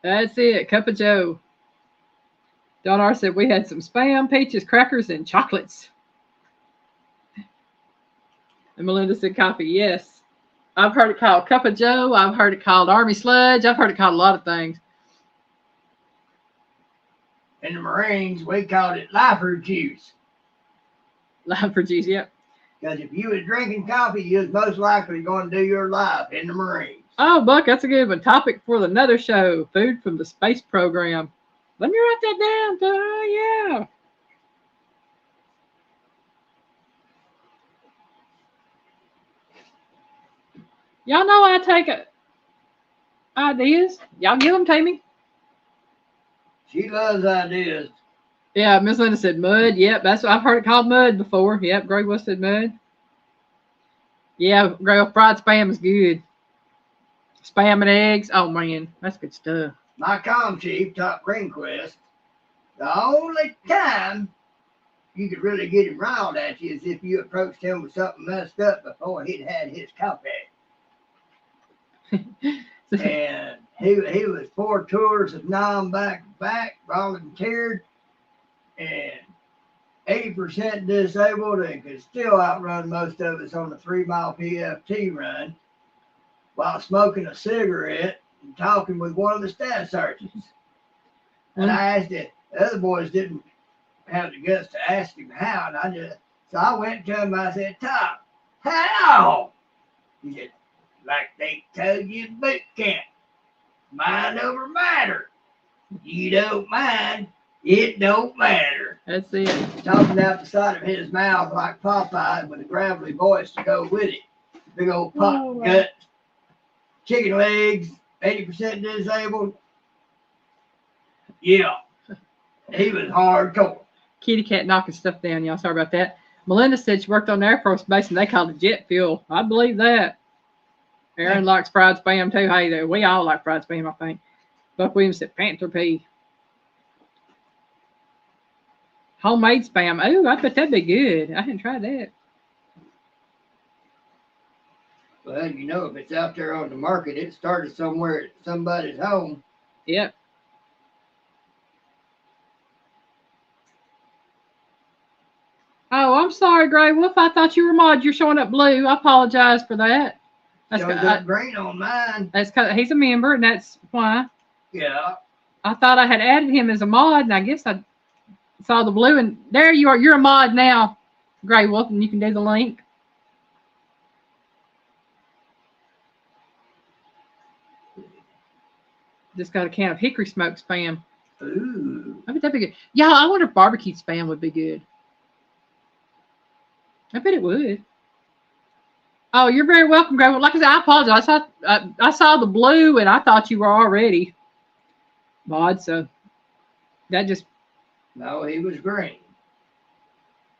That's it, cup of joe. Don R said we had some Spam, peaches, crackers, and chocolates. And Melinda said coffee. Yes. I've heard it called cup of joe. I've heard it called Army sludge. I've heard it called a lot of things. In the Marines, we called it lifer juice. Lifer juice, yep. Because if you was drinking coffee, you was most likely going to do your life in the Marines. Oh, Buck, that's a good one. Topic for another show. Food from the space program. Let me write that down. Yeah. Y'all know I take ideas. Y'all give them to me. She loves ideas. Yeah, Miss Linda said mud. Yep, that's what I've heard it called mud before. Yep, Grey Wolf said mud. Yeah, Grey Wolf fried spam is good. Spam and eggs. Oh man, that's good stuff. My comm chief, Top Greenquist, the only time you could really get him riled at you is if you approached him with something messed up before he'd had his coffee. And he was 4 tours of non-back-to-back, volunteered, and 80% disabled, and could still outrun most of us on a 3-mile PFT run while smoking a cigarette and talking with one of the staff sergeants. And I asked it, the other boys didn't have the guts to ask him how, and so I went to him, I said, Tom, how? He said, like they told you in boot camp, mind over matter. You don't mind, it don't matter. That's it. Talking out the side of his mouth like Popeye with a gravelly voice to go with it. Big old pot gut, chicken legs, 80% disabled. Yeah, he was hardcore. Kitty cat knocking stuff down, y'all. Sorry about that. Melinda said she worked on the Air Force base and they called it jet fuel. I believe that. Aaron likes fried spam too. Hey, we all like fried spam, I think. Buck Williams said Panther pea. Homemade spam. Oh, I bet that'd be good. I hadn't tried that. Well, you know, if it's out there on the market, it started somewhere at somebody's home. Yep. Oh, I'm sorry, Grey Wolf. I thought you were mod. You're showing up blue. I apologize for that. Shows up green on mine. That's because he's a member, and that's why. Yeah. I thought I had added him as a mod, and I guess I saw the blue, and there you are. You're a mod now, Grey Wolf, and you can do the link. Just got a can of hickory smoked spam. Ooh. I bet that'd be good. Yeah, I wonder if barbecue spam would be good. I bet it would. Oh, you're very welcome, Grey Wolf. Like I said, I apologize. I saw the blue, and I thought you were already mod, so that just... No, he was green.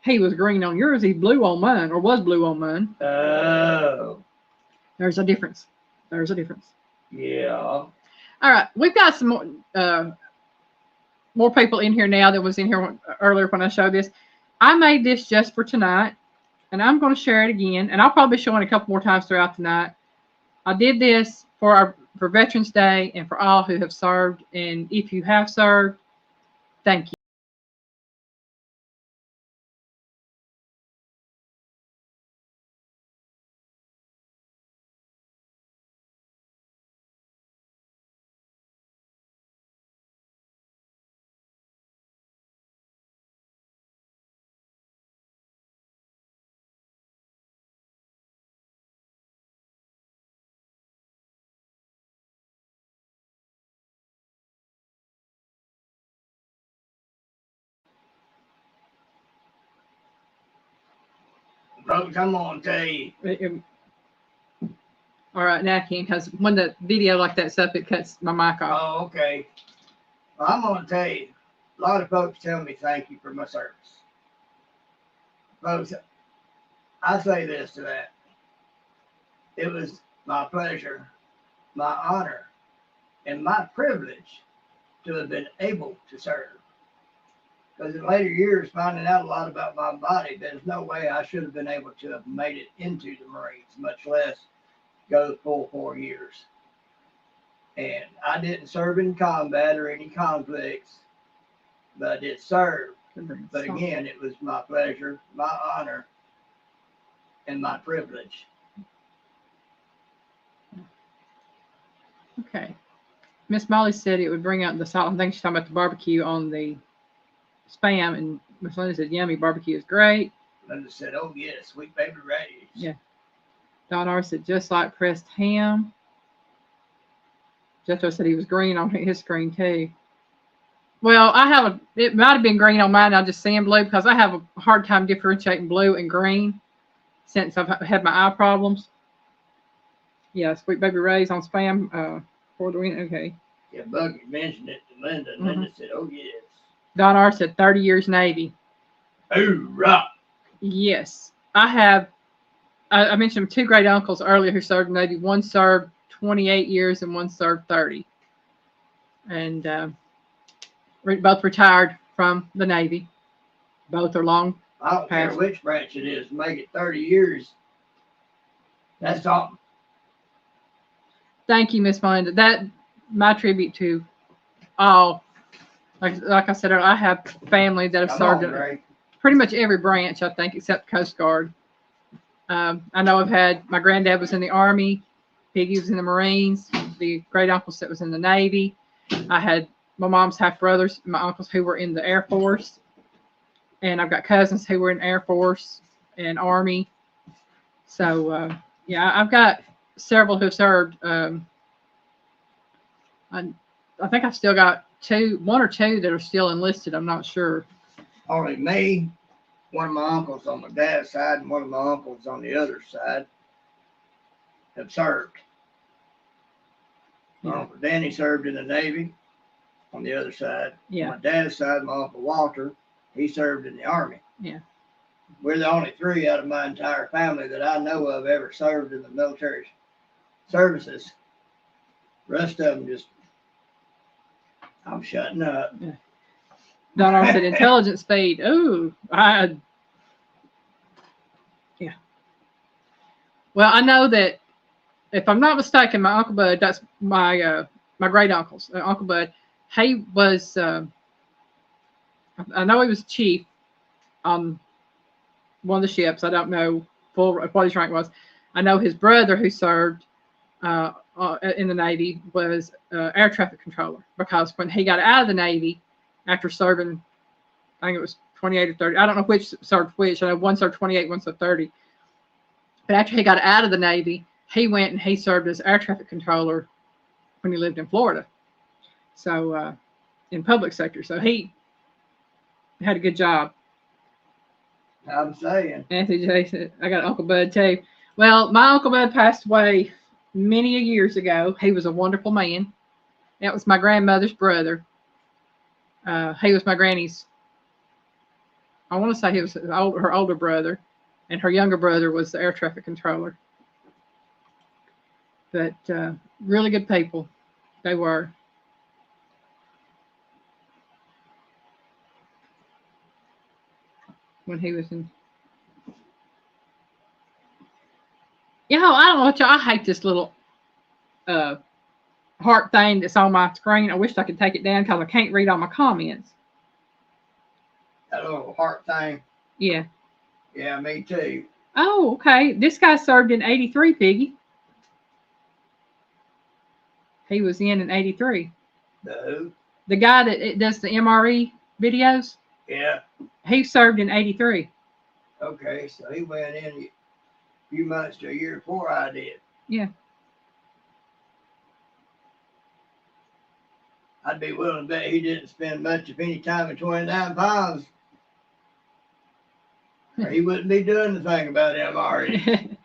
He was green on yours. He's blue on mine, or was blue on mine. Oh. There's a difference. There's a difference. Yeah. All right, we've got some more people in here now that was in here earlier when I showed this. I made this just for tonight, and I'm going to share it again, and I'll probably show it a couple more times throughout the night. I did this for Veterans Day and for all who have served, and if you have served, thank you. Folks, I'm going to tell you. All right, now I can, because when the video like that's up, it cuts my mic off. Oh, okay. Well, I'm going to tell you, a lot of folks tell me thank you for my service. Folks, I say this to that. It was my pleasure, my honor, and my privilege to have been able to serve. Because in later years, finding out a lot about my body, there's no way I should have been able to have made it into the Marines, much less go the full 4 years. And I didn't serve in combat or any conflicts, but I did serve. But again, it was my pleasure, my honor, and my privilege. Okay. Miss Molly said it would bring out the salt. I think she's talking about the barbecue on the spam, and Miss Linda said, yummy, barbecue is great. Linda said, oh, yes, sweet baby radish. Yeah. Don R said, just like pressed ham. Jethro said he was green on his screen, too. Well, it might have been green on mine. I just see him blue because I have a hard time differentiating blue and green since I've had my eye problems. Yeah, sweet baby rays on spam for the win. Okay. Yeah, Buggy mentioned it to Linda, and Linda said, oh, yes. Don R said 30 years Navy. Hoorah! Yes. I mentioned 2 great uncles earlier who served in the Navy. One served 28 years and one served 30. And both retired from the Navy. Both are long. I don't care which branch it is. Make it 30 years. That's all. Thank you, Miss Melinda. That my tribute to all. Like I said, I have family that have Come served on, in Gray. pretty much every branch, I think, except Coast Guard. I know I've had my granddad was in the Army, Piggy was in the Marines, the great uncles that was in the Navy. I had my mom's half brothers, my uncles who were in the Air Force, and I've got cousins who were in Air Force and Army. So yeah, I've got several who served. I think I've still got one or two that are still enlisted. I'm not sure. Only me, one of my uncles on my dad's side, and one of my uncles on the other side have served. My Uncle Danny served in the Navy on the other side. Yeah. On my dad's side, my Uncle Walter, he served in the Army. Yeah. We're the only three out of my entire family that I know of ever served in the military services. The rest of them just, I'm shutting up. Yeah. Donald said intelligence speed. Ooh, yeah. Well, I know that if I'm not mistaken, my Uncle Bud, that's my great uncle's Uncle Bud. He was, I know he was a chief on one of the ships. I don't know what his rank was. I know his brother who served in the Navy was air traffic controller, because when he got out of the Navy after serving, I think it was 28 or 30. I don't know which served which. I know one served 28, one served 30. But after he got out of the Navy, he went and he served as air traffic controller when he lived in Florida. So in public sector. So he had a good job. I'm saying. Anthony J said, I got Uncle Bud too. Well, my Uncle Bud passed away many years ago. He was a wonderful man. That was my grandmother's brother. He was my granny's, I want to say he was her older brother, and her younger brother was the air traffic controller. But really good people, they were. When he was in. You know, I don't know what y'all, I hate this little heart thing that's on my screen. I wish I could take it down because I can't read all my comments. That little heart thing. Yeah. Yeah, me too. Oh, okay. This guy served in 83, Piggy. He was in 83. No. The guy that does the MRE videos? Yeah. He served in 83. Okay, so he went in a few months to a year before I did. Yeah. I'd be willing to bet he didn't spend much, if any, time in 29 pounds. Or he wouldn't be doing the thing about MRE.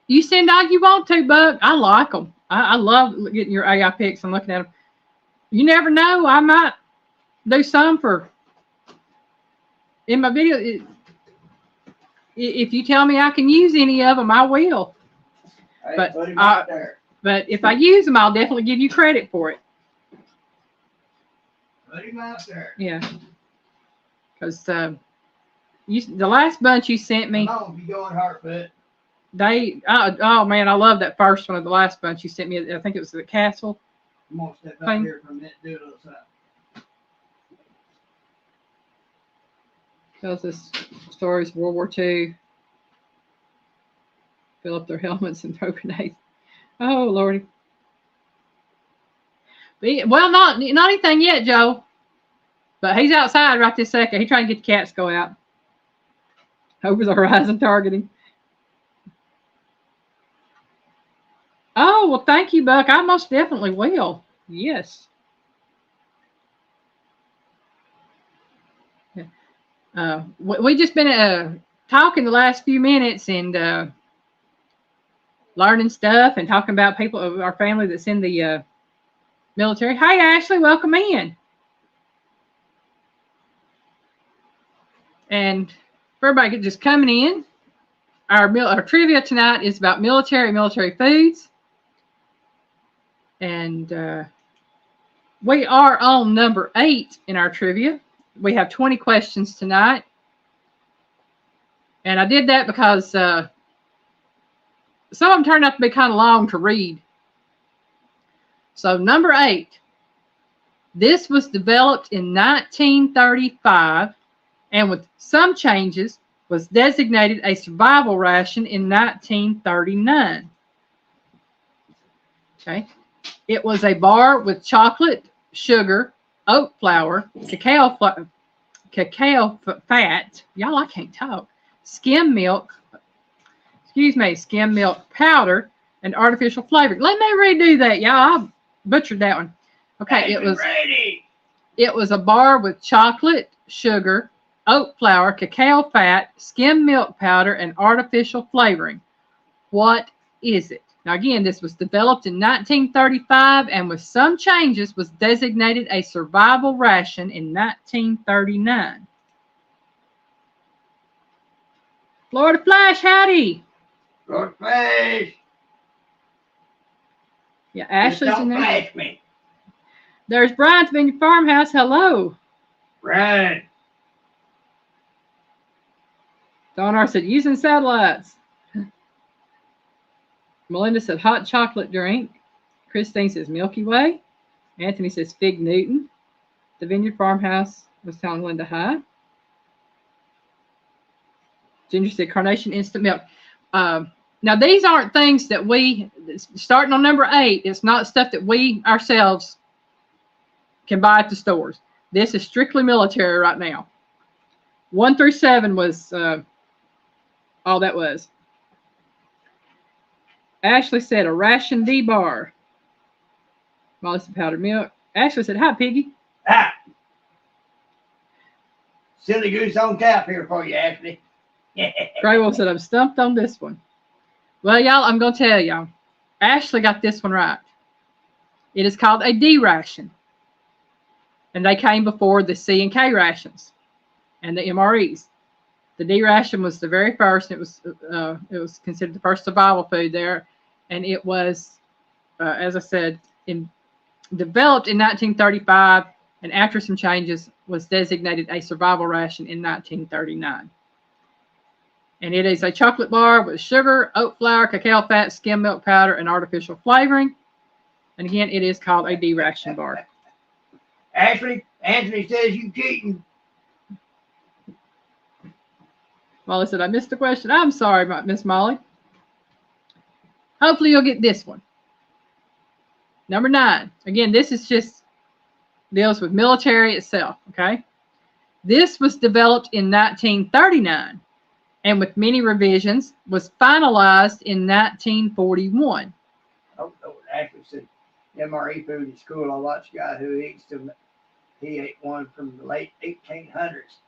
You send all you want to, Buck. I like them. I love getting your AI pics and looking at them. You never know. I might do some for in my video. If you tell me I can use any of them, I will. Hey, but put him out there. But if I use them, I'll definitely give you credit for it. Put him out there. Yeah. Because the last bunch you sent me. Come on, you going Hartfoot. Oh man, I love that first one of the last bunch you sent me. I think it was the castle. I'm going to step out here for a minute and do a little something. Tells us stories of World War II. Fill up their helmets and throw grenades. Oh Lordy. Well, not anything yet, Joe. But he's outside right this second. He's trying to get the cats to go out. Over the horizon targeting. Oh, well, thank you, Buck. I most definitely will. Yes. We just been talking the last few minutes and learning stuff and talking about people of our family that's in the military. Hey, Ashley, welcome in. And for everybody just coming in, our trivia tonight is about military foods. And we are on number 8 in our trivia. We have 20 questions tonight. And I did that because some of them turned out to be kind of long to read. So number 8. This was developed in 1935 and with some changes was designated a survival ration in 1939. Okay. It was a bar with chocolate, sugar, oat flour, cacao fat, y'all, I can't talk, skim milk powder, and artificial flavoring. Let me redo that, y'all. I butchered that one. Okay, it was a bar with chocolate, sugar, oat flour, cacao fat, skim milk powder, and artificial flavoring. What is it? Now, again, this was developed in 1935 and with some changes was designated a survival ration in 1939. Florida Flash, howdy. Florida Flash. Yeah, Ashley's in there. Flash me. There's Brian from your farmhouse. Hello. Brian. Donar said using satellites. Melinda said hot chocolate drink. Christine says Milky Way. Anthony says Fig Newton. The Vineyard Farmhouse was telling Linda hi. Ginger said Carnation Instant Milk. Now, these aren't things that we, starting on number 8, it's not stuff that we ourselves can buy at the stores. This is strictly military right now. 1 through 7 was all that was. Ashley said a ration D bar. Molly said powdered milk. Ashley said, hi, Piggy. Ah. Silly goose on tap here for you, Ashley. Graywolf said, I'm stumped on this one. Well, y'all, I'm going to tell y'all. Ashley got this one right. It is called a D ration. And they came before the C and K rations and the MREs. The D ration was the very first. It was considered the first survival food there. And it was, as I said, developed in 1935. And after some changes, was designated a survival ration in 1939. And it is a chocolate bar with sugar, oat flour, cacao fat, skim milk powder, and artificial flavoring. And again, it is called a D ration bar. Ashley, Anthony says you cheating. Molly said, I missed the question. I'm sorry, Miss Molly. Hopefully you'll get this one. Number 9. Again, this is just deals with military itself, okay? This was developed in 1939 and with many revisions was finalized in 1941. Oh, Ashley said MRE food in school. I watched a guy who eats them. He ate one from the late 1800s.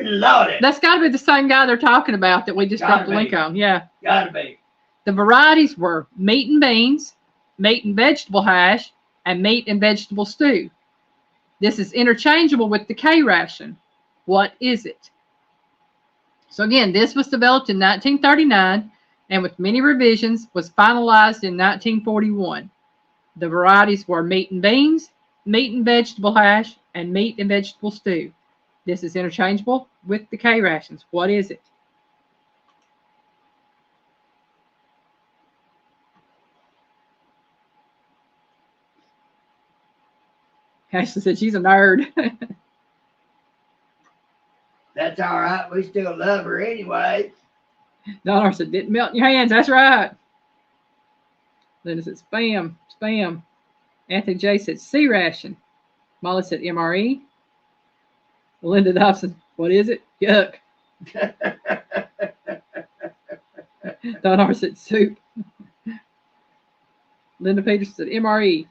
Lord, that's got to be the same guy they're talking about that we just dropped the link on. Yeah. Gotta be. The varieties were meat and beans, meat and vegetable hash, and meat and vegetable stew. This is interchangeable with the K ration. What is it? So again, this was developed in 1939 and with many revisions was finalized in 1941. The varieties were meat and beans, meat and vegetable hash, and meat and vegetable stew. This is interchangeable with the K rations. What is it? Ashley said she's a nerd. That's all right. We still love her anyway. Dollar said, didn't melt in your hands. That's right. Linda said, spam, spam. Anthony J said, C ration. Molly said, MRE. Linda Dobson, what is it? Yuck. Dollar said, soup. Linda Peters said, MRE.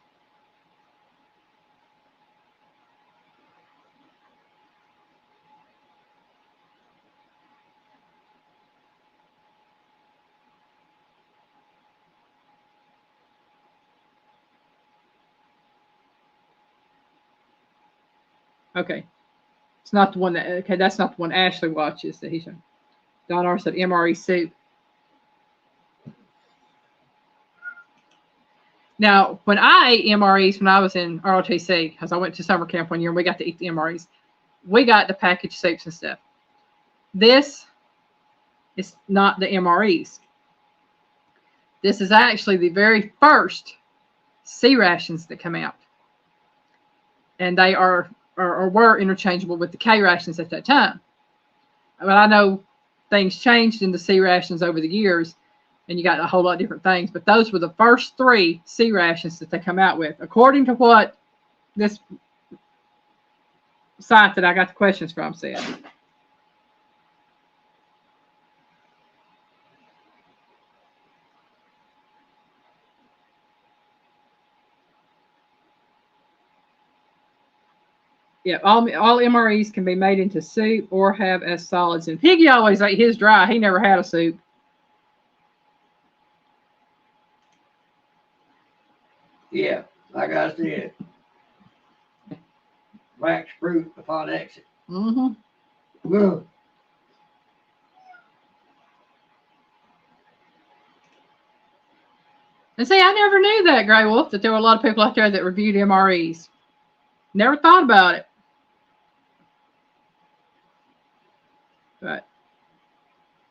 Okay. It's not the one that, okay, that's not the one Ashley watches that he's showing. Don R said MRE soup. Now, when I ate MREs when I was in ROTC, because I went to summer camp one year and we got to eat the MREs, we got the packaged soups and stuff. This is not the MREs. This is actually the very first C rations that come out. And they are or were interchangeable with the K rations at that time. But I know things changed in the C rations over the years, and you got a whole lot of different things. But those were the first 3 C rations that they come out with, according to what this site that I got the questions from said. Yeah, all MREs can be made into soup or have as solids. And Piggy always ate his dry. He never had a soup. Yeah, like I said, wax fruit upon exit. Mm-hmm. Well, And see, I never knew that, Grey Wolf, that there were a lot of people out there that reviewed MREs. Never thought about it. But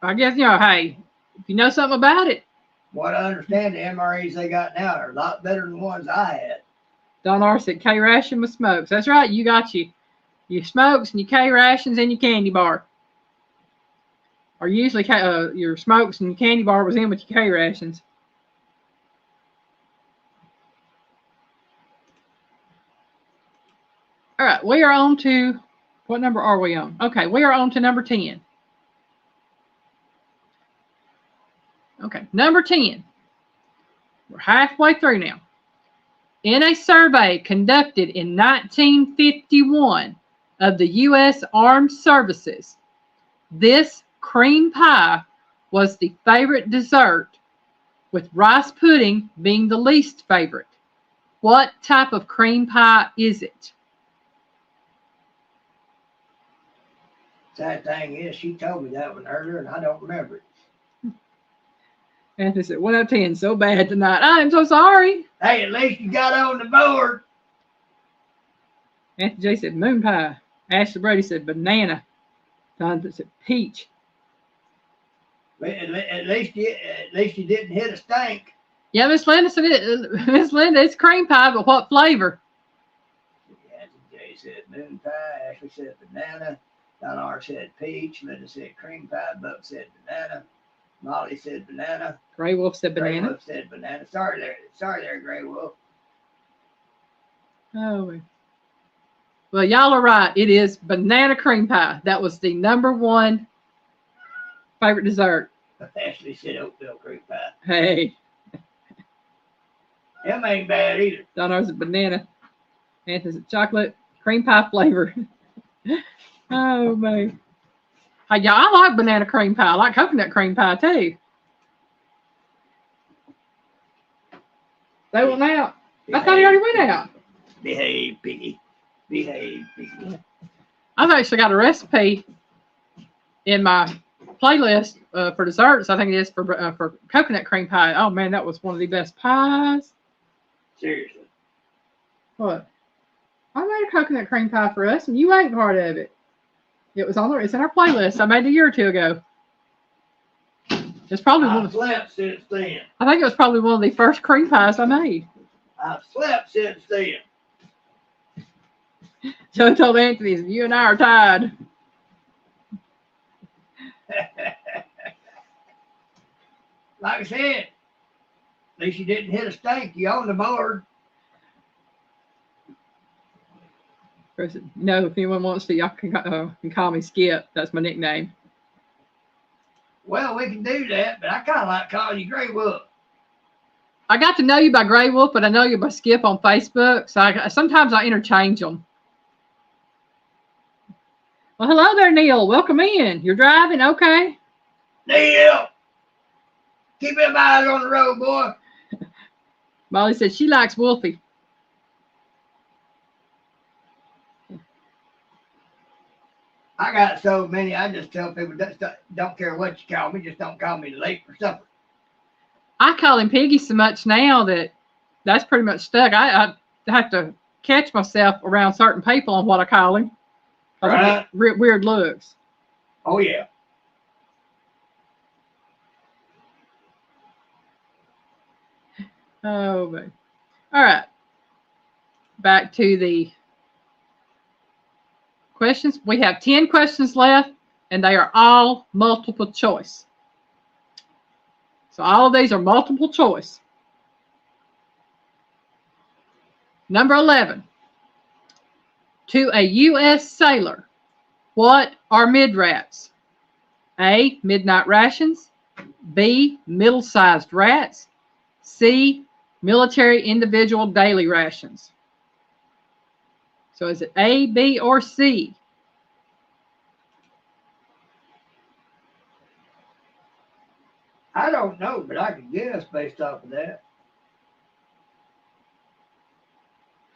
I guess, hey, if you know something about it. what I understand, the MREs they got now are a lot better than the ones I had. Don R said K ration with smokes. That's right. You got your smokes and your K rations and your candy bar. Or usually your smokes and your candy bar was in with your K rations. All right, we are on to, what number are we on? Okay, we are on to number 10. Okay, number 10. We're halfway through now. In a survey conducted in 1951 of the U.S. Armed Services, this cream pie was the favorite dessert, with rice pudding being the least favorite. What type of cream pie is it? Sad thing is, she told me that one earlier, and I don't remember it. Anthony said, 1 out of 10, so bad tonight. I am so sorry. Hey, at least you got on the board. Anthony J said, moon pie. Ashley Brady said, banana. Don said, peach. At least you didn't hit a stank. Yeah, Miss Linda said it. Miss Linda, it's cream pie, but what flavor? Anthony J said moon pie. Ashley said banana. Don R said peach. Linda said cream pie. Buck said banana. Molly said banana. Grey Wolf said banana. Grey Wolf said banana. Sorry there, Grey Wolf. Oh, well, y'all are right. It is banana cream pie. That was the #1 favorite dessert. Ashley said oatmeal cream pie. Hey. Them ain't bad either. Don R said banana. Anthony said chocolate cream pie flavor. Oh, man. Hey, y'all, I like banana cream pie. I like coconut cream pie, too. They went out. I thought he already went out. Behave, piggy. Behave, piggy. I've actually got a recipe in my playlist for desserts. I think it is for coconut cream pie. Oh, man, that was one of the best pies. Seriously. What? I made a coconut cream pie for us, and you ate part of it. It's in our playlist. I made it a year or two ago. It's probably I've slept since then. I think it was probably one of the first cream pies I made. I've slept since then. So I told Anthony, you and I are tied. Like I said, at least you didn't hit a stank. You on the board. No, if anyone wants to, y'all can call me Skip. That's my nickname. Well, we can do that, but I kind of like calling you Grey Wolf. I got to know you by Grey Wolf, but I know you by Skip on Facebook. So sometimes I interchange them. Well, hello there, Neil. Welcome in. You're driving? Okay. Neil! Keep them eyes on the road, boy. Molly said she likes Wolfie. I got so many, I just tell people, don't care what you call me, just don't call me late for supper. I call him Piggy so much now that's pretty much stuck. I have to catch myself around certain people on what I call him. Right. Weird looks. Oh, yeah. Oh, man. All right. Back to the questions. We have 10 questions left, and they are all multiple choice. So all of these are multiple choice. Number 11. To a U.S. sailor, what are mid-rats? A, midnight rations. B, middle-sized rats. C, military individual daily rations. So is it A, B, or C? I don't know, but I could guess based off of that.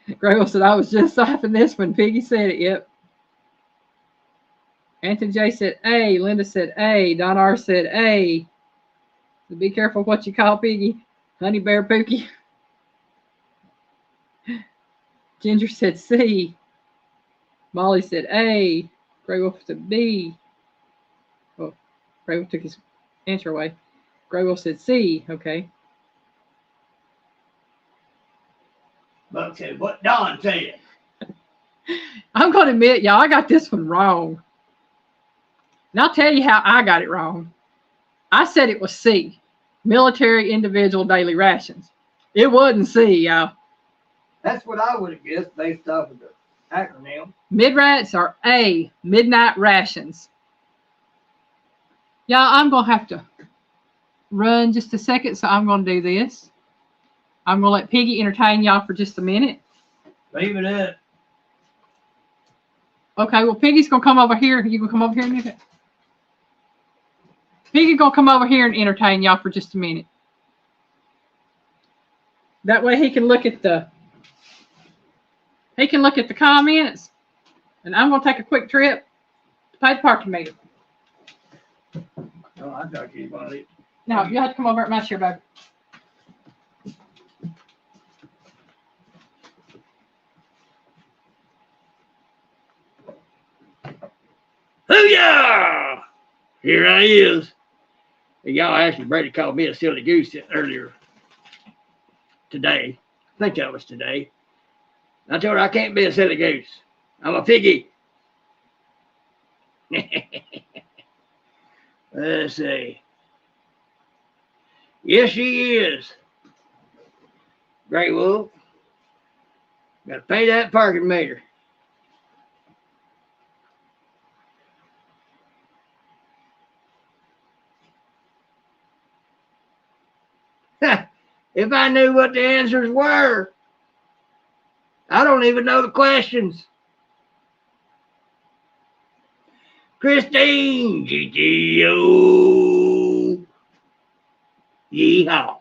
Grable said, I was just typing this when Piggy said it. Yep. Anthony J said A. Linda said A. Don R said A. So be careful what you call Piggy. Honey Bear Pookie. Ginger said C. Molly said A. Grey Wolf said B. Oh, Grey Wolf took his answer away. Grey Wolf said C. Okay. Buck said, what Don said. I'm going to admit, y'all, I got this one wrong. And I'll tell you how I got it wrong. I said it was C. Military individual daily rations. It wasn't C, y'all. That's what I would have guessed based off of the acronym. Mid-rats are A. Midnight rations. Y'all, I'm going to have to run just a second, so I'm going to do this. I'm going to let Piggy entertain y'all for just a minute. Leave it up. Okay, well, Piggy's going to come over here. You going to come over here and get it? Piggy's going to come over here and entertain y'all for just a minute. That way he can look at the comments. And I'm going to take a quick trip to pay the parking meter. Oh, I thought you wanted it. No, you have to come over at my chair, baby. Hoo-yah! Here I is. Y'all actually, Brady called me a silly goose earlier today. I think that was today. I told her I can't be a silly goose. I'm a piggy. Let's see. Yes, she is. Grey Wolf. Got to pay that parking meter. If I knew what the answers were, I don't even know the questions. Christine, GGO. Yeehaw.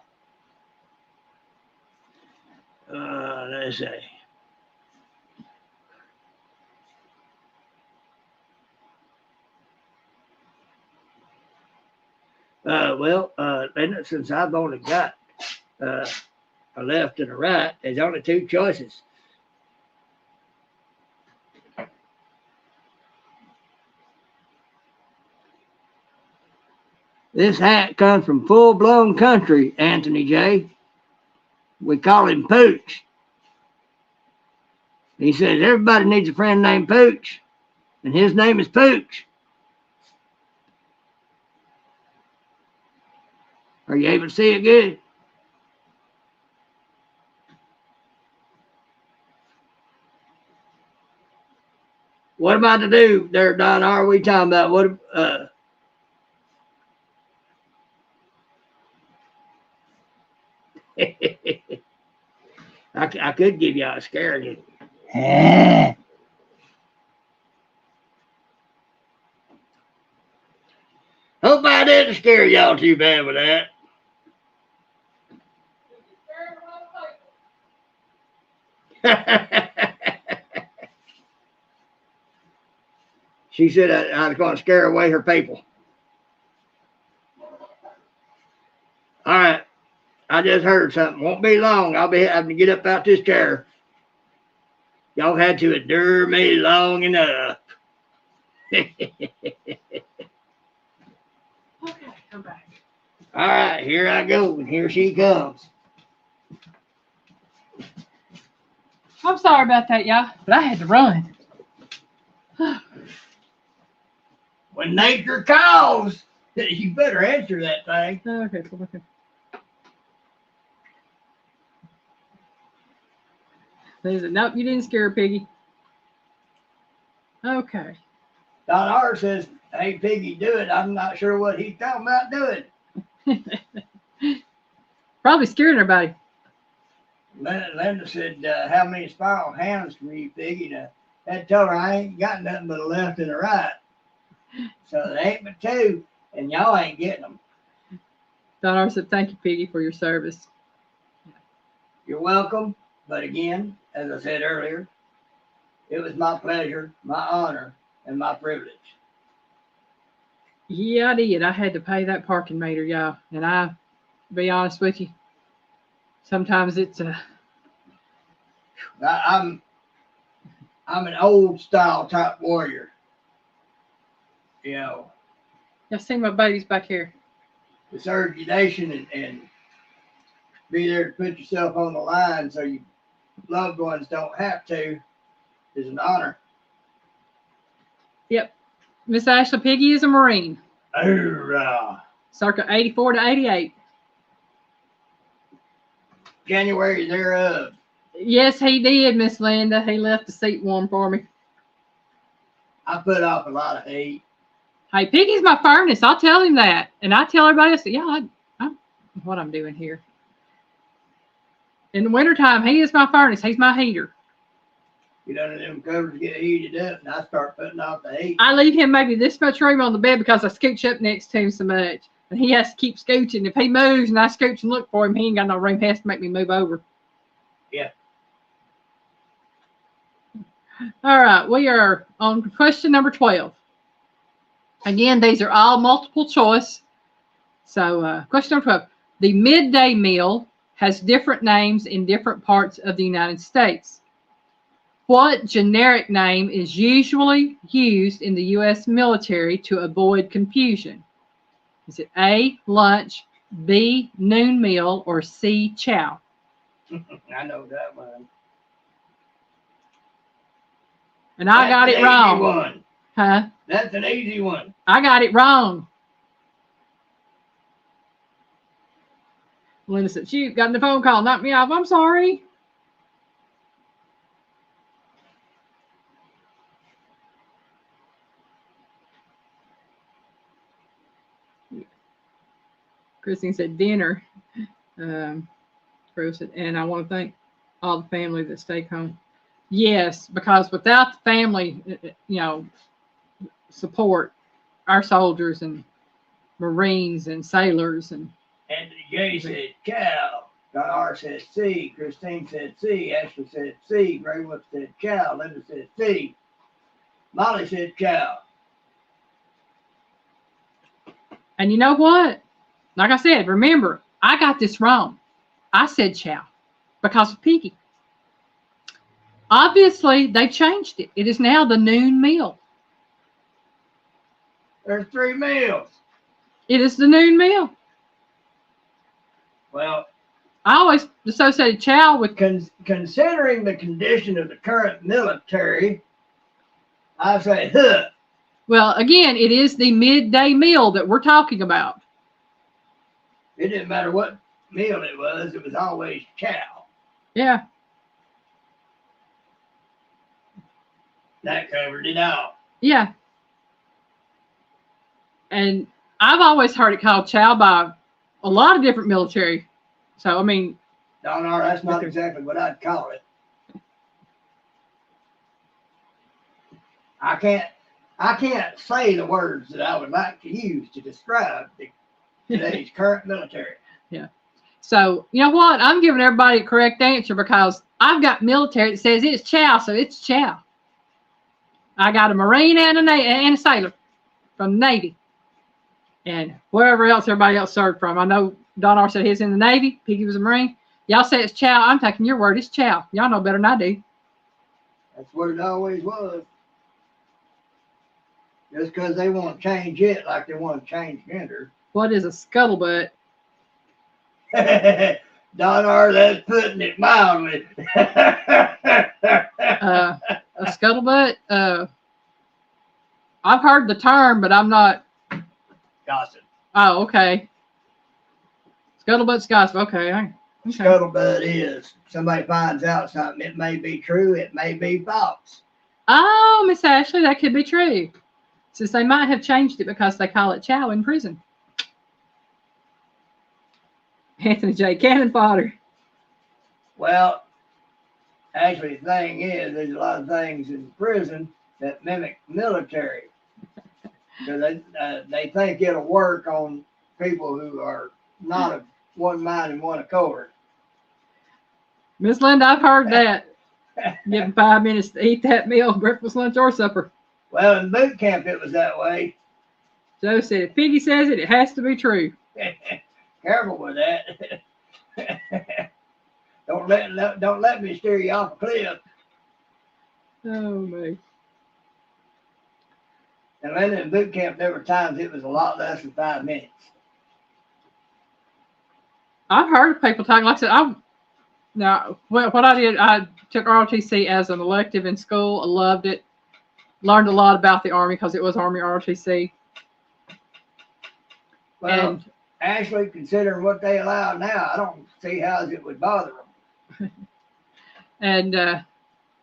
Let's see. Since I've only got a left and a right, there's only two choices. This hat comes from full-blown country, Anthony J. We call him Pooch. He says everybody needs a friend named Pooch, and his name is Pooch. Are you able to see it good? What am I to do there, Don? Are we talking about what? I could give y'all a scare again. Hope I didn't scare y'all too bad with that. She said I was going to scare away her people. All right. I just heard something. Won't be long. I'll be having to get up out this chair. Y'all had to endure me long enough. Okay, come back. All right, here I go, and here she comes. I'm sorry about that, y'all, but I had to run. When nature calls, you better answer that thing. Okay, cool. Okay. They said, nope, you didn't scare her, Piggy. Okay. Don R says, hey, Piggy, do it. I'm not sure what he's talking about doing. Probably scaring everybody. Linda said, how many spiral hands for you, Piggy? And I had to tell her I ain't got nothing but a left and a right. So there ain't but two, and y'all ain't getting them. Don R said, thank you, Piggy, for your service. You're welcome. But again, as I said earlier, it was my pleasure, my honor, and my privilege. Yeah, I did. I had to pay that parking meter, y'all. And I, be honest with you, sometimes it's I'm an old style type warrior. You know, y'all see my babies back here. to serve your nation and be there to put yourself on the line so your loved ones don't have to is an honor. Yep. Miss Ashley, Piggy is a Marine. Hoorah. Circa 84 to 88. January thereof. Yes, he did, Miss Linda. He left the seat warm for me. I put off a lot of hate. Hey, Piggy's my furnace. I'll tell him that. And I tell everybody else, yeah, I'm what I'm doing here. In the wintertime, he is my furnace. He's my heater. You know, them covers get heated up, and I start putting off the heat. I leave him maybe this much room on the bed because I scooch up next to him so much. And he has to keep scooching. If he moves and I scooch and look for him, he ain't got no room. He has to make me move over. Yeah. All right. We are on question number 12. Again, these are all multiple choice. So question number 12. The midday meal has different names in different parts of the United States. What generic name is usually used in the U.S. military to avoid confusion? Is it A, lunch, B, noon meal, or C, chow? I know that one. And I got it wrong. One. Huh? That's an easy one. I got it wrong. Linda said, shoot, got the phone call, knocked me off. I'm sorry. Christine said dinner. Bruce said, and I want to thank all the family that stayed home. Yes, because without the family, support, our soldiers and Marines and sailors and Anthony J said cow. Don R said C. Christine said C. Ashley said C. Gray Wolf said cow. Linda said C. Molly said cow. And you know what? Like I said, remember, I got this wrong. I said chow because of Piggy. Obviously, they changed it. It is now the noon meal. There's 3 meals. It is the noon meal. Well, I always associated chow with... Considering the condition of the current military, I say, huh. Well, again, it is the midday meal that we're talking about. It didn't matter what meal it was always chow. Yeah. That covered it out. Yeah. And I've always heard it called chow by a lot of different military. So, I mean... No, that's not exactly what I'd call it. I can't say the words that I would like to use to describe today's current military. Yeah. So, you know what? I'm giving everybody a correct answer because I've got military that says it's chow, so it's chow. I got a Marine and a sailor from the Navy. And wherever else everybody else served from. I know Don R said he's in the Navy. Piggy was a Marine. Y'all say it's chow. I'm taking your word. It's chow. Y'all know better than I do. That's what it always was. Just because they want to change it like they want to change gender. What is a scuttlebutt? Donner, that's putting it mildly. A scuttlebutt. I've heard the term, but I'm not. Gossip. Oh, okay. Scuttlebutt's gossip. Okay. Okay. Scuttlebutt is somebody finds out something. It may be true. It may be false. Oh, Miss Ashley, that could be true. Since they might have changed it because they call it chow in prison. Anthony J. Cannon fodder. Well, actually, the thing is, there's a lot of things in prison that mimic military. Because they think it'll work on people who are not of one mind and one accord. Miss Linda, I've heard that. Give them 5 minutes to eat that meal, breakfast, lunch, or supper. Well, in boot camp, it was that way. Joe said, if Piggy says it, it has to be true. Careful with that. Don't let me steer you off a cliff. Oh, me. And then in boot camp, there were times it was a lot less than 5 minutes. I've heard of people talking, like I said, what I did, I took ROTC as an elective in school. I loved it. Learned a lot about the Army because it was Army ROTC. Well, and actually, considering what they allow now, I don't see how it would bother them. And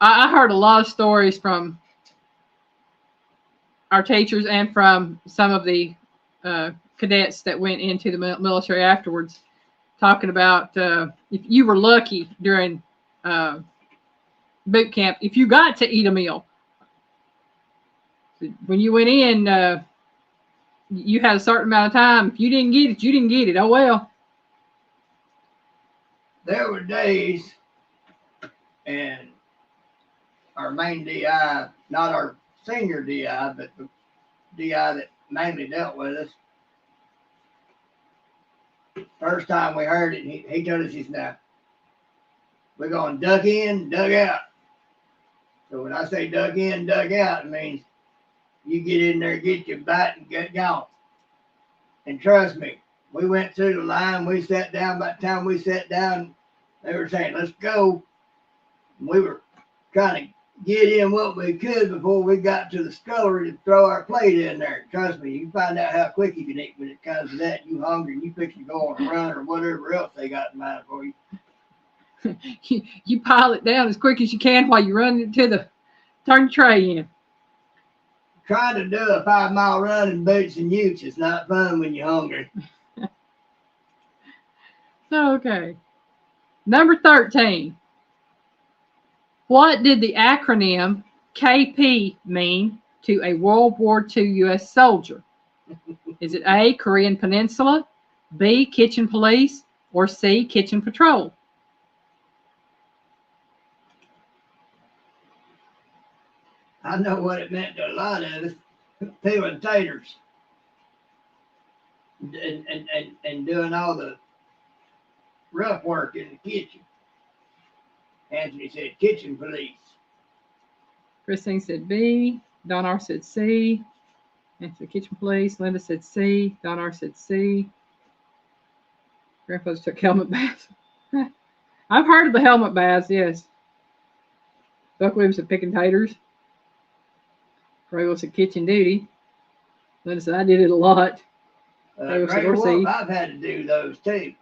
I heard a lot of stories from our teachers and from some of the cadets that went into the military afterwards, talking about if you were lucky during boot camp, if you got to eat a meal. When you went in, you had a certain amount of time. If you didn't get it, you didn't get it. Oh, well. There were days, and our main DI, not our senior DI, but the DI that mainly dealt with us, first time we heard it, he told us, he's now, we're going to duck in, duck out. So when I say duck in, duck out, it means you get in there, get your bite, and get gone. And trust me, we went through the line, we sat down. By the time we sat down, they were saying, let's go. And we were trying to get in what we could before we got to the scullery to throw our plate in there. Trust me, you find out how quick you can eat when it comes to that. You hungry and you fix to go on a run or whatever else they got in mind for you. You pile it down as quick as you can while you run to turn the tray in. Trying to do a 5-mile run in boots and utes is not fun when you're hungry. Okay. Number 13. What did the acronym KP mean to a World War II U.S. soldier? Is it A, Korean Peninsula, B, Kitchen Police, or C, Kitchen Patrol? I know what it meant to a lot of us, peeling taters and doing all the rough work in the kitchen. Anthony said kitchen police. Christine said B. Don R said C. Anthony Kitchen Police. Linda said C. Don R said C. Grandfather took helmet baths. I've heard of the helmet baths, yes. Buck Williams said picking taters. Ray Will said kitchen duty. Linda said I did it a lot. I've had to do those too.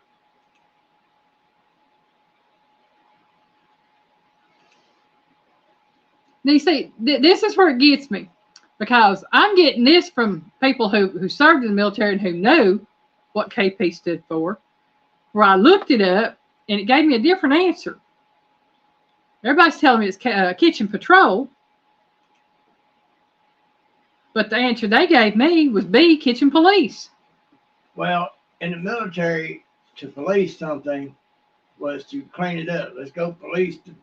Now you see, this is where it gets me, because I'm getting this from people who served in the military and who knew what KP stood for, where I looked it up and it gave me a different answer. Everybody's telling me it's Kitchen Patrol, but the answer they gave me was B, Kitchen Police. Well, in the military, to police something was to clean it up. Let's go police the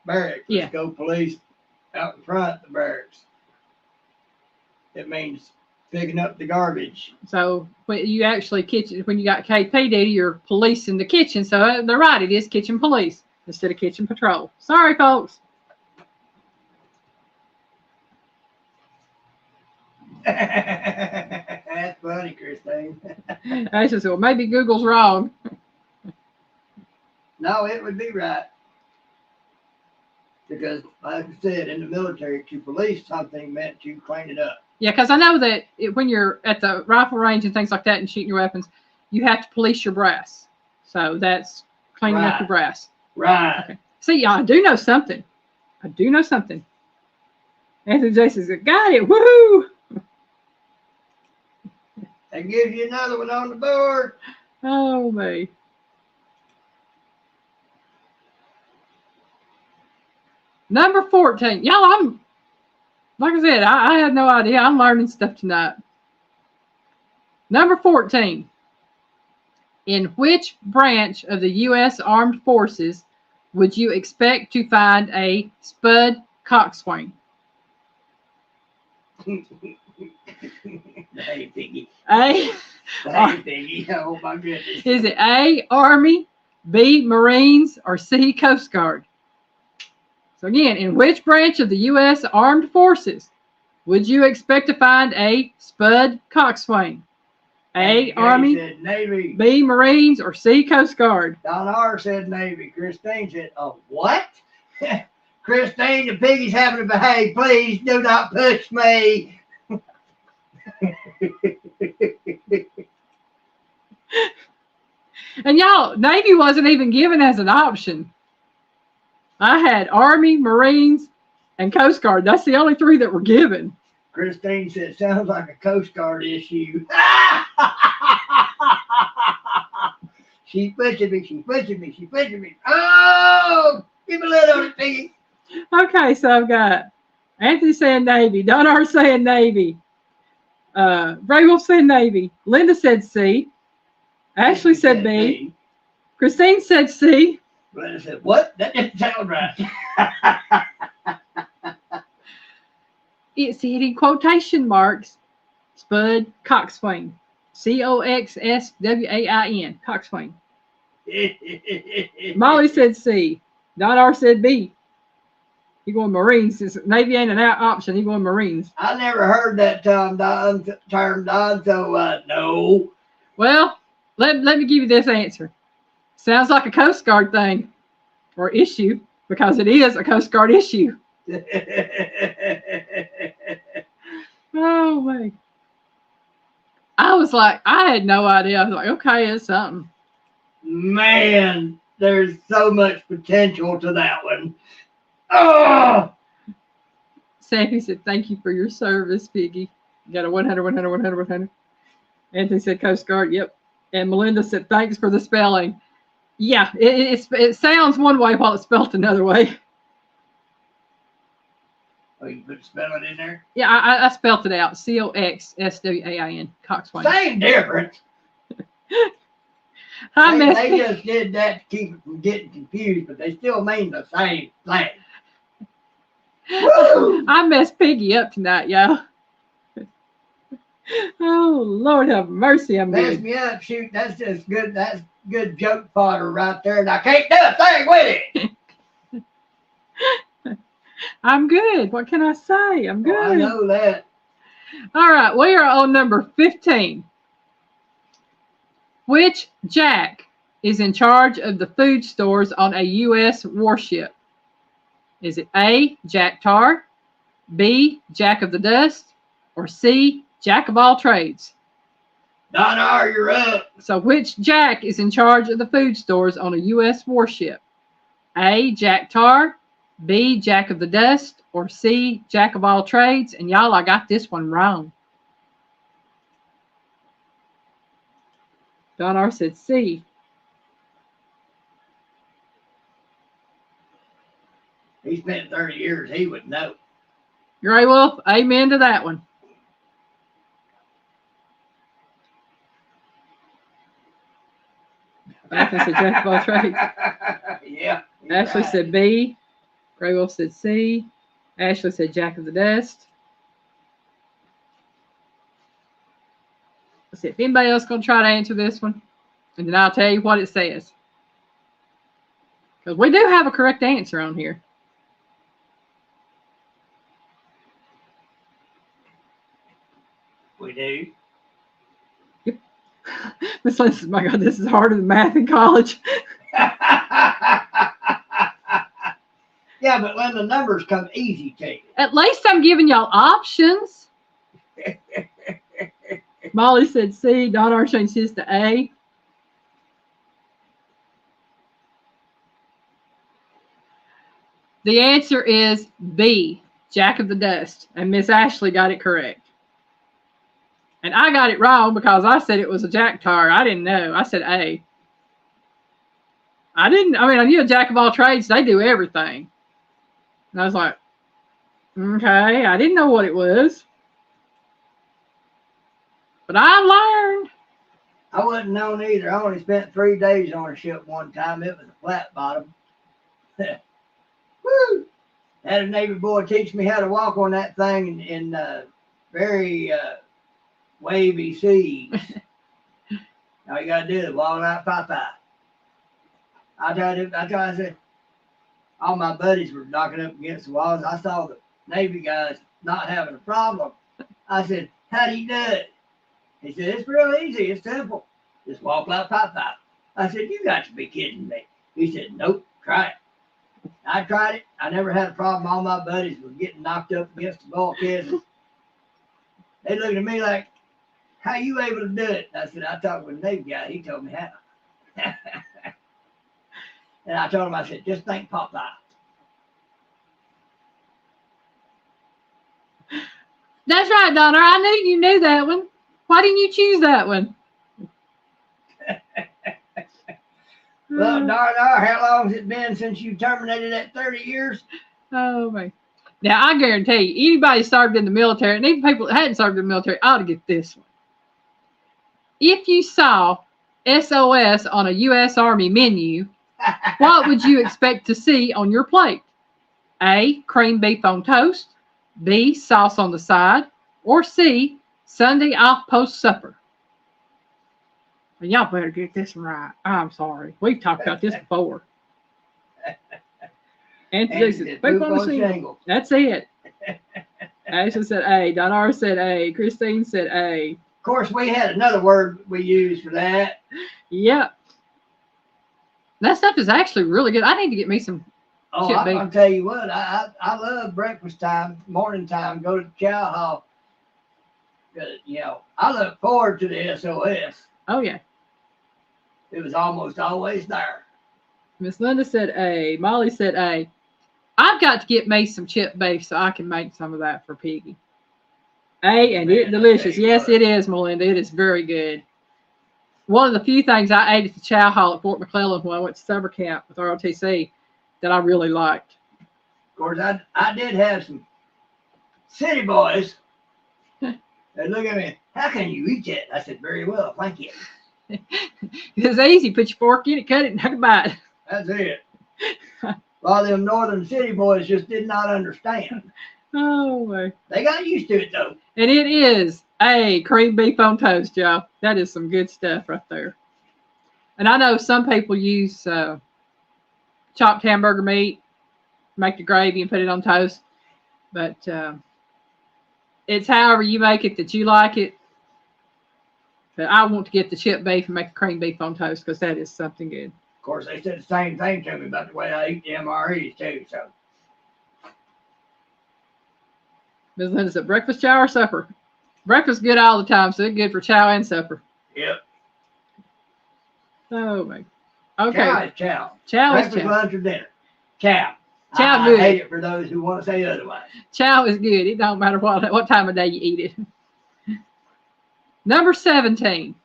barracks. Let's go police out in front of the barracks. It means picking up the garbage. So when you got KP duty, you're policing the kitchen. So they're right, it is Kitchen Police instead of Kitchen Patrol. Sorry, folks. That's funny, Christine. I just said, well, maybe Google's wrong. No, it would be right. Because, like I said, in the military, to police something meant to clean it up. Yeah, because I know that when you're at the rifle range and things like that and shooting your weapons, you have to police your brass. So that's cleaning up your brass. Right. Okay. See, y'all, I do know something. I do know something. Anthony J says, got it. Woohoo! That gives you another one on the board. Oh, me. Number 14. Y'all, I'm, like I said, I had no idea. I'm learning stuff tonight. Number 14. In which branch of the U.S. Armed Forces would you expect to find a spud coxswain? Hey, Piggy. A. Hey, Piggy. Oh, my goodness. Is it A, Army, B, Marines, or C, Coast Guard? So again, in which branch of the U.S. Armed Forces would you expect to find a spud coxswain? A, Army, said Navy. B, Marines, or C, Coast Guard? Don R. said Navy. Christine said, oh, what? Christine, the piggy's having to behave. Please do not push me. And y'all, Navy wasn't even given as an option. I had Army, Marines, and Coast Guard. That's the only three that were given. Christine said, sounds like a Coast Guard issue. She's pushing me. She's pushing me. She's pushing me. Oh, give me a little on it, piggy. Okay, so I've got Anthony saying Navy, Don R saying Navy, Ray Wolf said Navy, Linda said C, Ashley said B, Christine said C. Linda said, what? That didn't sound right. It's in quotation marks, spud coxswain, Coxswain, coxswain. Molly said C, Don R said B. He going Marines. Since Navy ain't an option, he going Marines. I never heard that term, Don, so no. Well, let me give you this answer. Sounds like a Coast Guard thing or issue because it is a Coast Guard issue. Oh, man. I was like, I had no idea. I was like, okay, it's something. Man, there's so much potential to that one. Oh! Sandy said, thank you for your service, Piggy. You got a 100, 100, 100, 100. Anthony said, Coast Guard, yep. And Melinda said, thanks for the spelling. Yeah, it sounds one way while it's spelled another way. Oh, you put the spelling in there? Yeah, I spelled it out. Coxswain, coxswain. Same difference. They just did that to keep it from getting confused, but they still mean the same thing. Woo! I messed Piggy up tonight, y'all. Oh, Lord have mercy. I'm Mess good. me up, shoot. That's just good. That's good joke fodder right there, and I can't do a thing with it. I'm good. What can I say? I'm good. Oh, I know that. All right, we are on number 15. Which Jack is in charge of the food stores on a U.S. warship? Is it A, Jack Tar, B, Jack of the Dust, or C, Jack of all trades? Don R, you're up. So which Jack is in charge of the food stores on a U.S. warship? A, Jack Tar, B, Jack of the Dust, or C, Jack of all trades? And y'all, I got this one wrong. Don R said C. He spent 30 years. He would know. Gray Wolf, amen to that one. Anthony said Jack of all trades. Yeah. Ashley right. said B. Gray Wolf said C. Ashley said Jack of the Dust. Let's see if anybody else going to try to answer this one. And then I'll tell you what it says. Because we do have a correct answer on here. We do. Miss Lynn says, my God, this is harder than math in college. Yeah, but when the numbers come easy to you. At least I'm giving y'all options. Molly said C. Don R changed his to A. The answer is B, Jack of the Dust. And Miss Ashley got it correct. And I got it wrong because I said it was a jack tar. I didn't know. I said A. I knew a jack of all trades. They do everything. And I was like, okay, I didn't know what it was. But I learned. I wasn't known either. I only spent 3 days on a ship one time. It was a flat bottom. Woo! Had a Navy boy teach me how to walk on that thing in very wavy seas. All you gotta do is walk like Popeye. I said, all my buddies were knocking up against the walls. I saw the Navy guys not having a problem. I said, how do you do it? He said, it's real easy. It's simple. Just walk like Popeye. I said, you got to be kidding me. He said, nope, try it. I tried it. I never had a problem. All my buddies were getting knocked up against the bulkheads. They looked at me like, how you able to do it? I said, I talked with a Navy guy. He told me how. And I told him, I said, just think Popeye. That's right, Donna. I knew you knew that one. Why didn't you choose that one? Well, darn, how long has it been since you terminated that 30 years? Oh, man. Now, I guarantee you, anybody served in the military, and even people that hadn't served in the military, ought to get this one. If you saw SOS on a U.S. Army menu, what would you expect to see on your plate? A, cream beef on toast. B, sauce on the side. Or C, Sunday off-post supper. Well, y'all better get this one right. I'm sorry. We've talked about this before. Anthony said, poop on the shingle. That's it. Ashley said A. Don R said A. Christine said A. Of course, we had another word we used for that. Yep. That stuff is actually really good. I need to get me some. Oh, I'm going to tell you what. I love breakfast time, morning time, go to the chow hall. You know, I look forward to the SOS. Oh, yeah. It was almost always there. Miss Linda said A. Molly said A. I've got to get me some chip beef so I can make some of that for Piggy. A, and it's delicious. Yes, it is, Melinda. It is very good. One of the few things I ate at the chow hall at Fort McClellan when I went to summer camp with ROTC that I really liked. Of course, I did have some city boys. They look at me, how can you eat that? I said, very well, thank you. It's easy. Put your fork in it, cut it, and take a bite. That's it. A lot of them northern city boys just did not understand. Oh, my. They got used to it, though. And it is a cream beef on toast, y'all. That is some good stuff right there. And I know some people use chopped hamburger meat, make the gravy and put it on toast. But it's however you make it that you like it. But I want to get the chip beef and make the cream beef on toast because that is something good. Of course, they said the same thing to me about the way I eat the MREs, too. So, Ms. Linda said, breakfast, chow, or supper? Breakfast good all the time, so it's good for chow and supper. Yep. Oh, my. Okay. Chow is chow. Chow is breakfast, chow. lunch, or dinner. Chow. Chow I good. hate it for those who want to say otherwise. Chow is good. It don't matter what time of day you eat it. Number 17.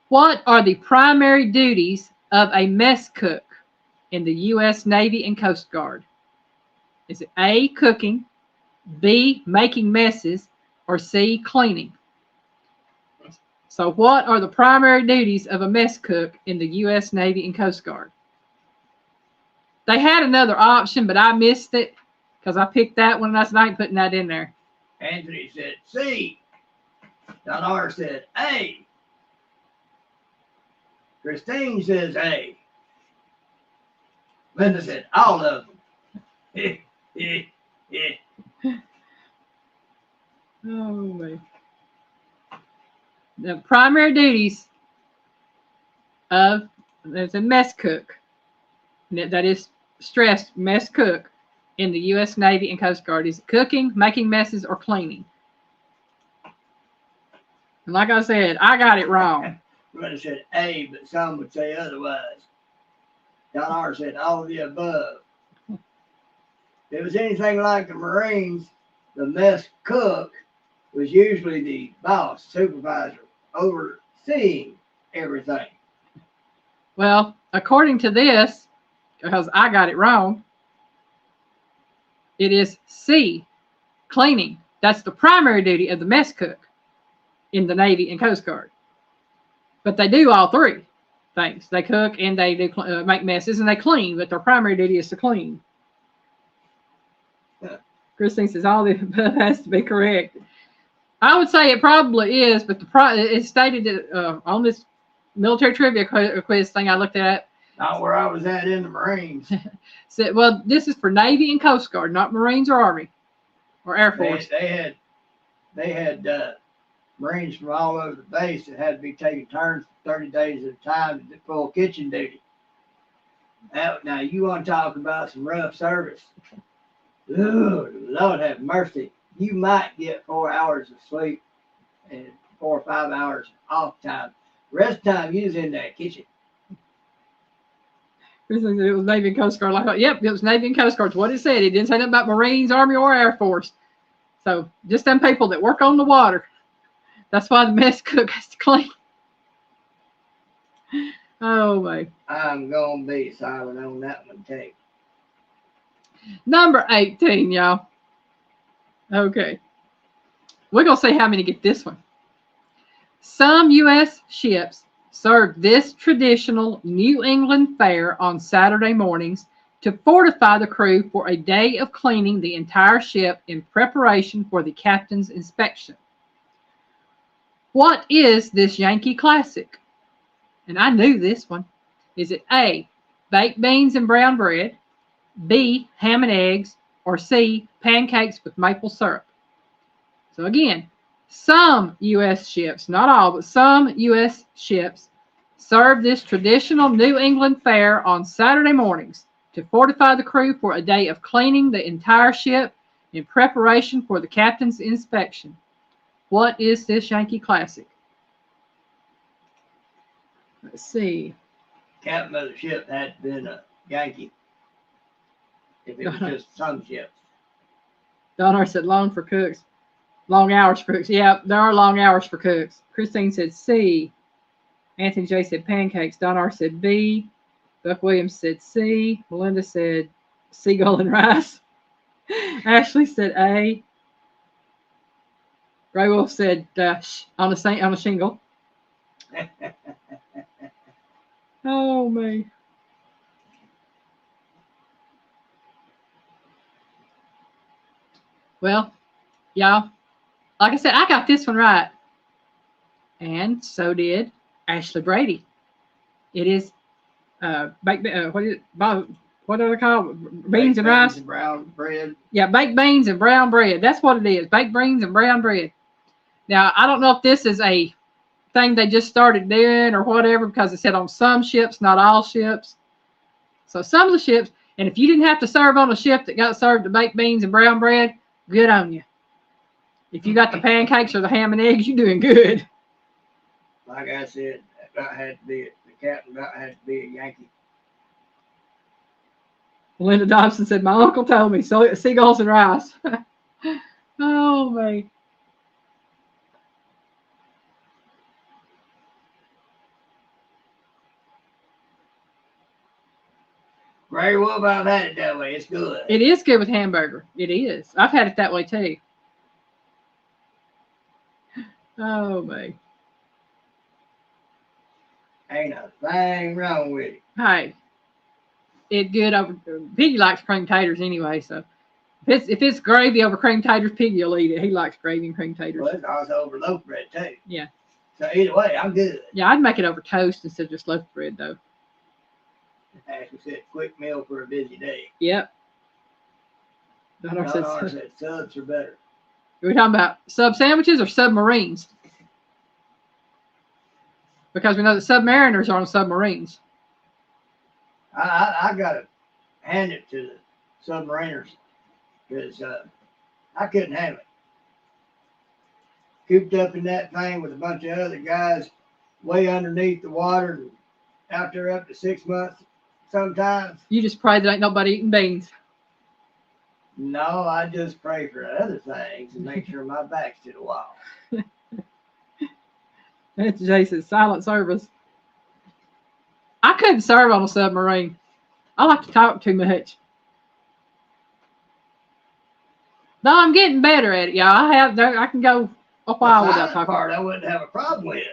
What are the primary duties of a mess cook in the U.S. Navy and Coast Guard? Is it A, cooking, B, making messes, or C, cleaning? So what are the primary duties of a mess cook in the U.S. Navy and Coast Guard? They had another option, but I missed it because I picked that one and I said, I ain't putting that in there. Anthony said C. Don R said A. Christine says A. Linda said all of them. Oh, man. The primary duties of there's a mess cook. That is stressed mess cook in the U.S. Navy and Coast Guard? Is it cooking, making messes, or cleaning? And like I said, I got it wrong. We would have said A, but some would say otherwise. Don R said all of the above. If it was anything like the Marines, the mess cook was usually the boss, supervisor, overseeing everything. Well, according to this, because I got it wrong, it is C, cleaning. That's the primary duty of the mess cook in the Navy and Coast Guard. But they do all three things. They cook and they do make messes and they clean, but their primary duty is to clean. Christine says all the above has to be correct. I would say it probably is, but it's stated that, on this military trivia quiz thing I looked at. Not where I was at in the Marines. Said, well, this is for Navy and Coast Guard, not Marines or Army or Air Force. They had Marines from all over the base that had to be taking turns for 30 days at a time to full kitchen duty. Now you want to talk about some rough service? Ooh, Lord have mercy. You might get 4 hours of sleep and 4 or 5 hours off time. The rest of the time you was in that kitchen. It was Navy and Coast Guard. I thought, yep, it was Navy and Coast Guard. What it said. It didn't say nothing about Marines, Army, or Air Force. So just them people that work on the water. That's why the mess cook has to clean. Oh, my. I'm going to be silent on that one, too. Number 18, y'all. Okay. We're going to see how many get this one. Some U.S. ships served this traditional New England fare on Saturday mornings to fortify the crew for a day of cleaning the entire ship in preparation for the captain's inspection. What is this Yankee classic? And I knew this one. Is it A, baked beans and brown bread, B, ham and eggs, or C, pancakes with maple syrup? So again, some U.S. ships, not all, but some U.S. ships serve this traditional New England fare on Saturday mornings to fortify the crew for a day of cleaning the entire ship in preparation for the captain's inspection. What is this Yankee classic? Let's see. Captain of the ship had been a Yankee. If it was just some ships. Donner said long for cooks. Long hours for cooks. Yeah, there are long hours for cooks. Christine said C. Anthony J said pancakes. Donner said B. Buck Williams said C. Melinda said seagull and rice. Ashley said A. Ray Wolf said on a shingle. Oh, man. Well, y'all, like I said, I got this one right. And so did Ashley Brady. It is baked, what is it? What are they called? Beans and rice? And brown bread. Yeah, baked beans and brown bread. That's what it is. Baked beans and brown bread. Now, I don't know if this is a thing they just started doing or whatever, because it said on some ships, not all ships. So some of the ships, and if you didn't have to serve on a ship that got served the baked beans and brown bread, good on you. If you got the pancakes or the ham and eggs, you're doing good. Like I said, that had to be the captain. That had to be a Yankee. Linda Dobson said, my uncle told me, so seagulls and rice. Oh, man. Very well, I've had it that way. It's good. It is good with hamburger. It is. I've had it that way too. Oh, man. Ain't a thing wrong with it. Hey, it's good over. Piggy likes cream taters anyway, so if it's gravy over cream taters, Piggy will eat it. He likes gravy and cream taters. Well, it's also over loaf bread too. Yeah. So either way, I'm good. Yeah, I'd make it over toast instead of just loaf bread though. Ashley said, quick meal for a busy day. Yep. Don said subs are better. Are we talking about sub sandwiches or submarines? Because we know that submariners are on submarines. I got a hand it to the submariners because I couldn't handle it. Cooped up in that thing with a bunch of other guys way underneath the water and out there up to 6 months sometimes. You just pray that ain't nobody eating beans. No, I just pray for other things and make sure my back's to the wall. That's Jason's silent service. I couldn't serve on a submarine. I like to talk too much. Though I'm getting better at it, y'all. I can go a while The without silent talking. part I wouldn't have a problem with.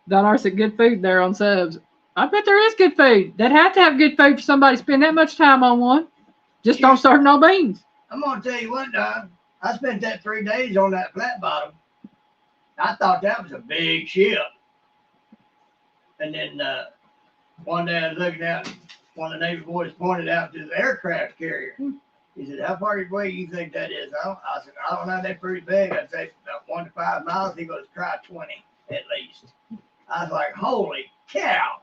Don said good food there on subs. I bet there is good food. They'd have to have good food for somebody to spend that much time on one. Just don't serve no beans. I'm gonna tell you what, Don. I spent that 3 days on that flat bottom. I thought that was a big ship. And then one day I was looking out, one of the Navy boys pointed out to the aircraft carrier. He said, "How far away do you think that is?" I said, "I don't know, they're pretty big. I'd say about 1 to 5 miles." He goes, "Try 20 at least." I was like, "Holy cow.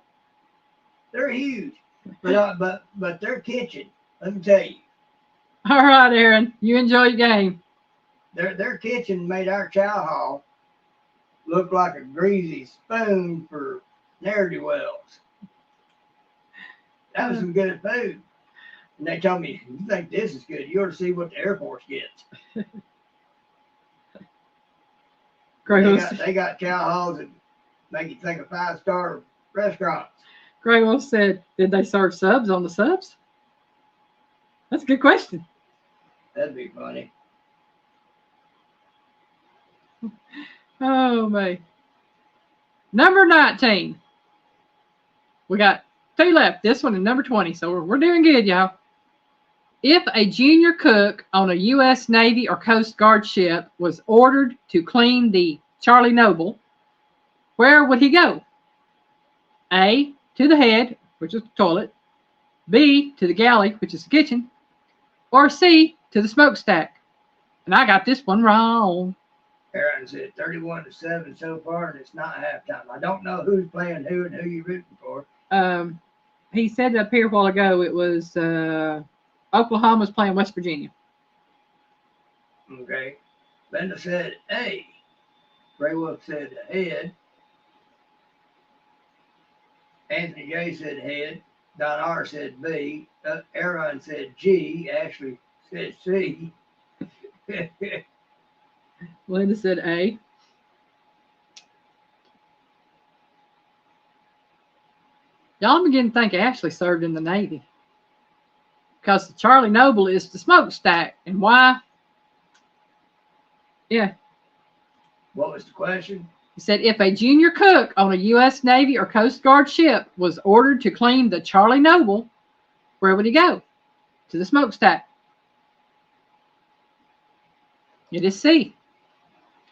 They're huge." But their kitchen, let me tell you. All right, Aaron. You enjoy your game. Their kitchen made our chow hall look like a greasy spoon for ne'er-do-wells. That was some good food. And they told me, "You think this is good? You ought to see what the Air Force gets." They got chow halls that make you think of 5-star restaurants. Gray Wolf said, did they serve subs on the subs? That's a good question. That'd be funny. Oh, man. Number 19. We got 2 left. This one and number 20. So we're doing good, y'all. If a junior cook on a U.S. Navy or Coast Guard ship was ordered to clean the Charlie Noble, where would he go? A, to the head, which is the toilet. B, to the galley, which is the kitchen. Or C, to the smokestack. And I got this one wrong. Aaron said 31-7 so far, and it's not halftime. I don't know who's playing who and who you're rooting for. He said up here a while ago it was Oklahoma's playing West Virginia. Okay. Linda said A. Gray Wolf said head. Anthony J said head. Don R said B. Aaron said G. Ashley said C. Linda said A. Y'all begin to think Ashley served in the Navy. Because the Charlie Noble is the smokestack. And why? Yeah. What was the question? He said, if a junior cook on a U.S. Navy or Coast Guard ship was ordered to clean the Charlie Noble, where would he go? To the smokestack. It is C.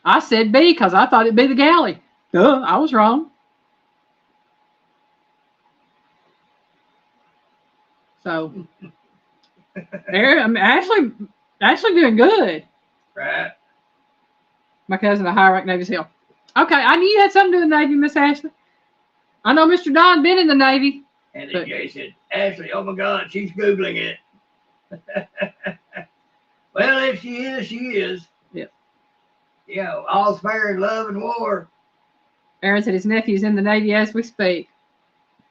I said B because I thought it'd be the galley. Duh, I was wrong. So, Ashley doing good. Right. My cousin, a high rank Navy SEAL. Okay, I knew you had something to do with the Navy, Miss Ashley. I know Mr. Don been in the Navy. And then Jay said, Ashley, oh my God, she's Googling it. Well, if she is, she is. Yep. You know, all's fair in love and war. Aaron said his nephew's in the Navy as we speak.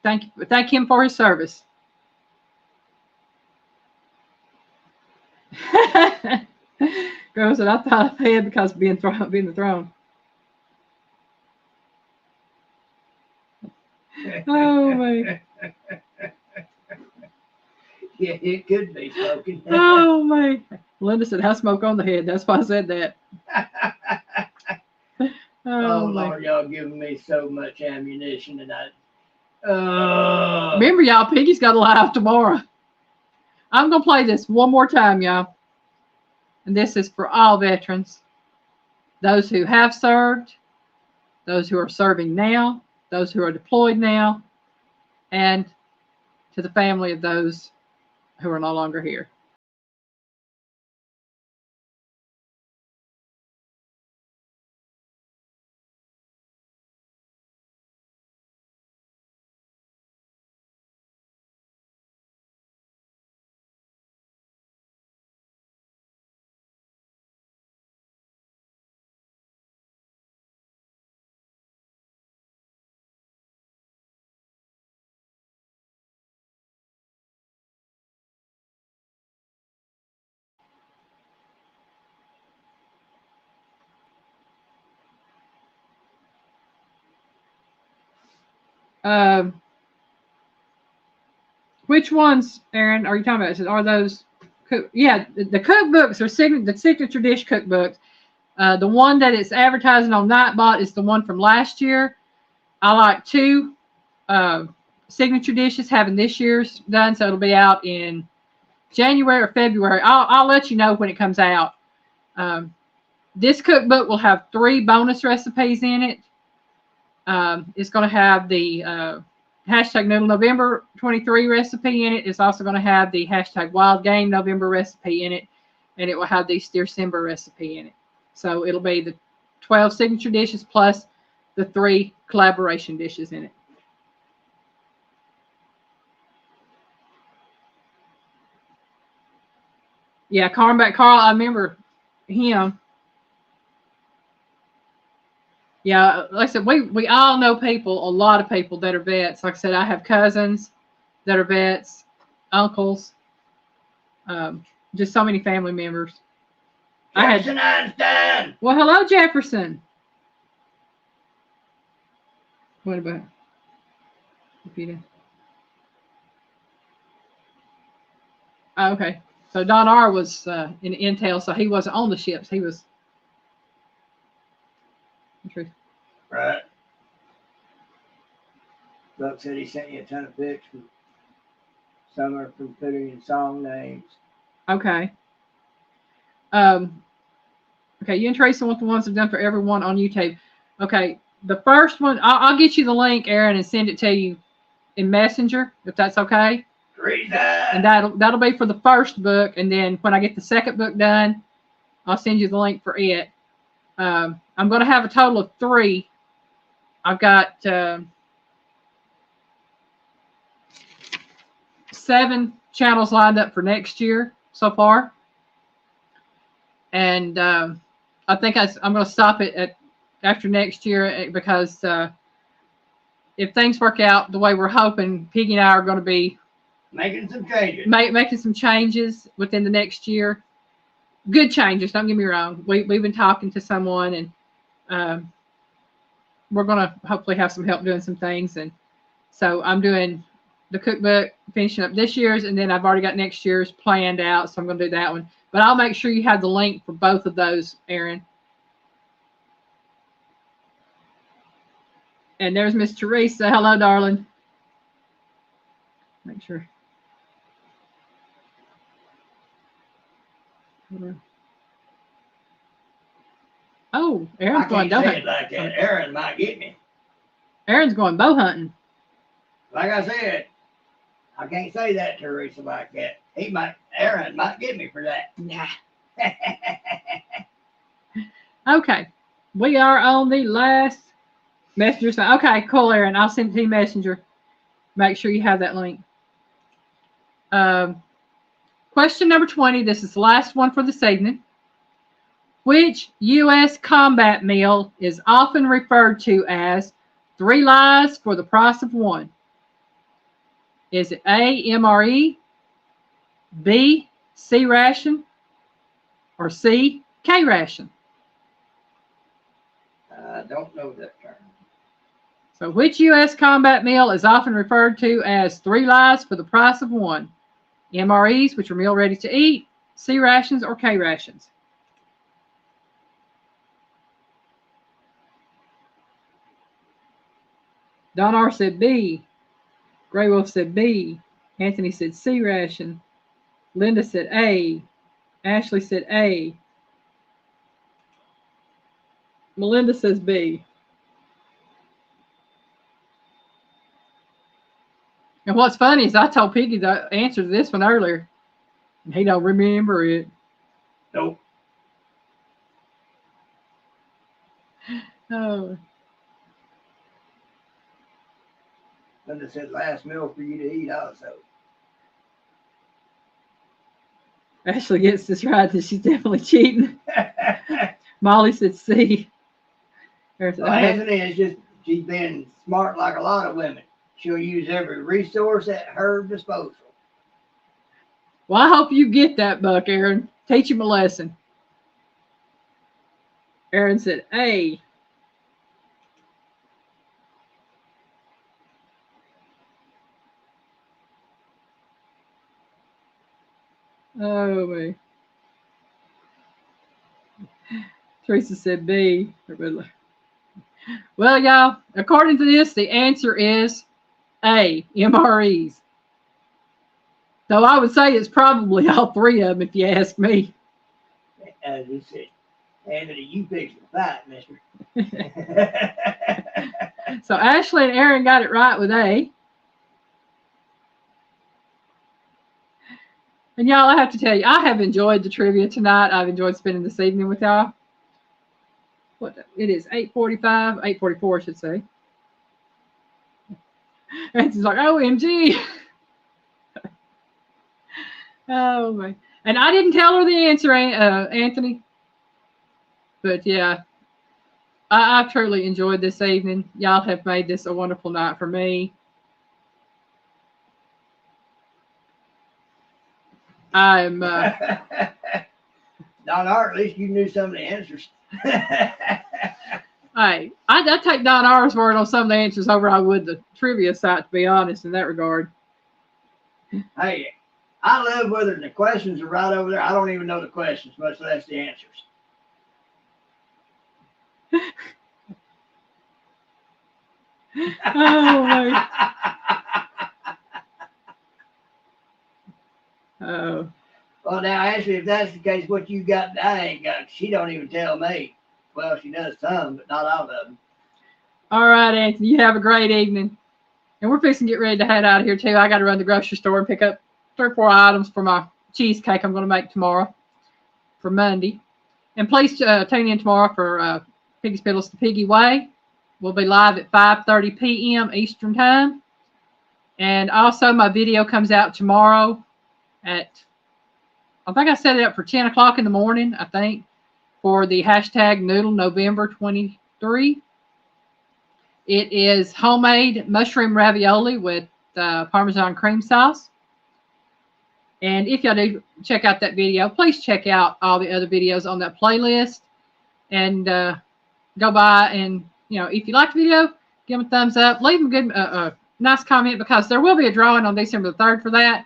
Thank him for his service. Girl said, I thought I had because of being the throne. Oh, man. Yeah, it could be smoking. Oh, man. Linda said, have smoke on the head. That's why I said that. Oh, Lord, y'all giving me so much ammunition tonight. Remember, y'all, Piggy's got a live tomorrow. I'm going to play this one more time, y'all. And this is for all veterans. Those who have served, those who are serving now, those who are deployed now, and to the family of those who are no longer here. Which ones, Aaron, are you talking about? Are those? Yeah, the cookbooks are the signature dish cookbooks. The one that it's advertising on Nightbot is the one from last year. I like 2 signature dishes having this year's done, so it'll be out in January or February. I'll let you know when it comes out. This cookbook will have 3 bonus recipes in it. It's going to have the hashtag Noodle November 23 recipe in it. It's also going to have the hashtag Wild Game November recipe in it, and it will have the steercember recipe in it. So it'll be the 12 signature dishes plus the 3 collaboration dishes in it. Yeah, Carl, I remember him. Yeah, like I said, we all know people, a lot of people that are vets. Like I said, I have cousins that are vets, uncles, just so many family members. Jefferson Einstein. Well, hello, Jefferson. What about Peter? Oh, okay. So Don R was in Intel, so he wasn't on the ships. He was. Right. Buck said he sent you a ton of pics. Some are from putting in song names. Okay. Okay, you and Tracy want the ones I've done for everyone on YouTube. Okay, the first one, I'll get you the link, Aaron, and send it to you in Messenger, if that's okay. And that'll be for the first book, and then when I get the second book done, I'll send you the link for it. I'm going to have a total of 3. I've got 7 channels lined up for next year so far, and I think I'm going to stop it at after next year because if things work out the way we're hoping, Piggy and I are going to be making some changes. Making some changes within the next year. Good changes, don't get me wrong. We've been talking to someone, and we're going to hopefully have some help doing some things. And so I'm doing the cookbook, finishing up this year's, and then I've already got next year's planned out, so I'm going to do that one. But I'll make sure you have the link for both of those, Aaron. And there's Miss Teresa. Hello, darling. Make sure. Oh, Aaron's going bow hunting. Like that. Aaron might get me. Aaron's going bow hunting. Like I said, I can't say that to Teresa like that. Aaron might get me for that. Nah. Okay. We are on the last messenger. Okay, cool, Aaron. I'll send it to you Messenger. Make sure you have that link. Question number 20. This is the last one for this evening. Which U.S. combat meal is often referred to as 3 lies for the price of 1? Is it A, MRE, B, C ration, or C, K ration? I don't know that term. So which U.S. combat meal is often referred to as 3 lies for the price of 1? MREs, which are meal ready to eat, C rations, or K rations? Don R said B. Gray Wolf said B. Anthony said C ration. Linda said A. Ashley said A. Melinda says B. And what's funny is I told Piggy the answer to this one earlier, and he don't remember it. Nope. Oh. Linda said last meal for you to eat also. Ashley gets this right, and she's definitely cheating. Molly said C. Well, Anthony is just, she's been smart like a lot of women. She'll use every resource at her disposal. Well, I hope you get that, Buck, Aaron. Teach him a lesson. Aaron said A. Oh, man. Teresa said B. Well, y'all, according to this, the answer is A, MREs. So I would say it's probably all three of them if you ask me. As you said, Anthony, you fix the fight, mister. So Ashley and Aaron got it right with A. And y'all, I have to tell you, I have enjoyed the trivia tonight. I've enjoyed spending this evening with y'all. What it is, 8:45, 8:44, I should say. And she's like, OMG. Oh, my. And I didn't tell her the answer, Anthony. But yeah, I've truly enjoyed this evening. Y'all have made this a wonderful night for me. I'm. Don, at least you knew some of the answers. Hey, I take Don R's word on some of the answers over I would the trivia site, to be honest, in that regard. Hey, I love whether the questions are right over there. I don't even know the questions, much less the answers. Oh, my. Oh. Well, now, Ashley, if that's the case, what you got, I ain't got. She don't even tell me. Well, she does some, but not all of them. All right, Anthony, you have a great evening. And we're fixing to get ready to head out of here, too. I got to run to the grocery store and pick up 3 or 4 items for my cheesecake I'm going to make tomorrow for Monday. And please tune in tomorrow for Piggy Spittles the Piggy Way. We'll be live at 5:30 p.m. Eastern Time. And also, my video comes out tomorrow at, I think I set it up for 10 o'clock in the morning, I think, for the hashtag Noodle November 23. It is homemade mushroom ravioli with Parmesan cream sauce. And if y'all do check out that video, please check out all the other videos on that playlist. And go by and, if you like the video, give them a thumbs up. Leave them a good, nice comment, because there will be a drawing on December the 3rd for that.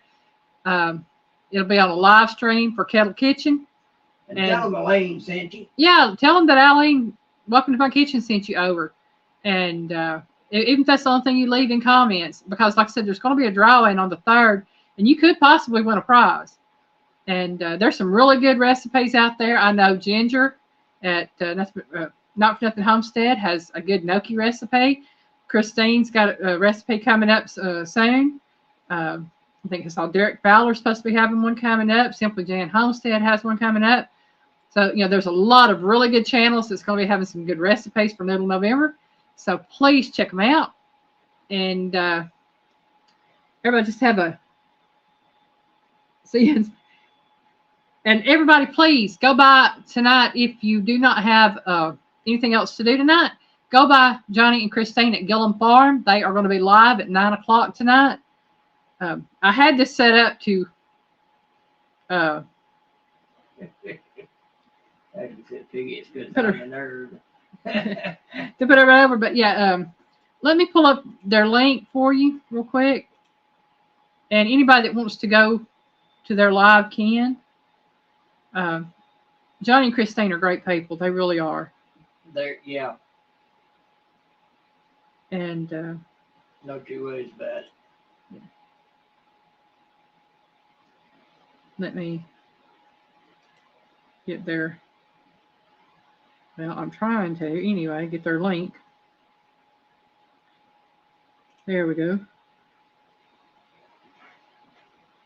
It'll be on a live stream for Kettle Kitchen. And tell them Elaine sent you. Yeah, tell them that Eileen, Welcome to My Kitchen, sent you over. And even if that's the only thing you leave in comments, because like I said, there's going to be a drawing on the 3rd, and you could possibly win a prize. And there's some really good recipes out there. I know Ginger at Not For Nothing Homestead has a good gnocchi recipe. Christine's got a recipe coming up soon. I think it's all Derek Fowler's supposed to be having one coming up. Simply Jan Homestead has one coming up. So, there's a lot of really good channels that's going to be having some good recipes for Noodle November. So please check them out. And everybody just have a see you. And everybody, please go by tonight. If you do not have anything else to do tonight, go by Johnny and Christine at Gilliam Farm. They are going to be live at 9 o'clock tonight. I had this set up to put everybody over, but yeah, let me pull up their link for you real quick. And anybody that wants to go to their live can. Johnny and Christine are great people. They really are. Yeah. And no two ways about it. Yeah. Let me get their, well, I'm trying to anyway, get their link. There we go.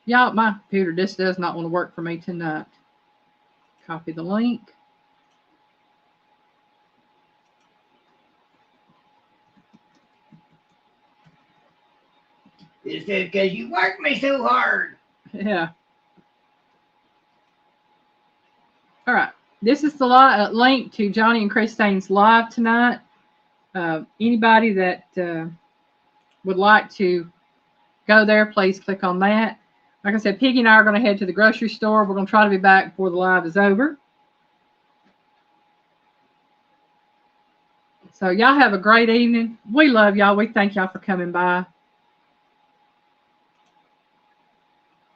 Y'all, my computer just does not want to work for me tonight. Copy the link. It's because you work me so hard. Yeah. All right. This is the link to Johnny and Christine's live tonight. Anybody that would like to go there, please click on that. Like I said, Piggy and I are going to head to the grocery store. We're going to try to be back before the live is over. So y'all have a great evening. We love y'all. We thank y'all for coming by.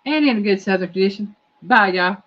And in a good Southern tradition, Bye, y'all.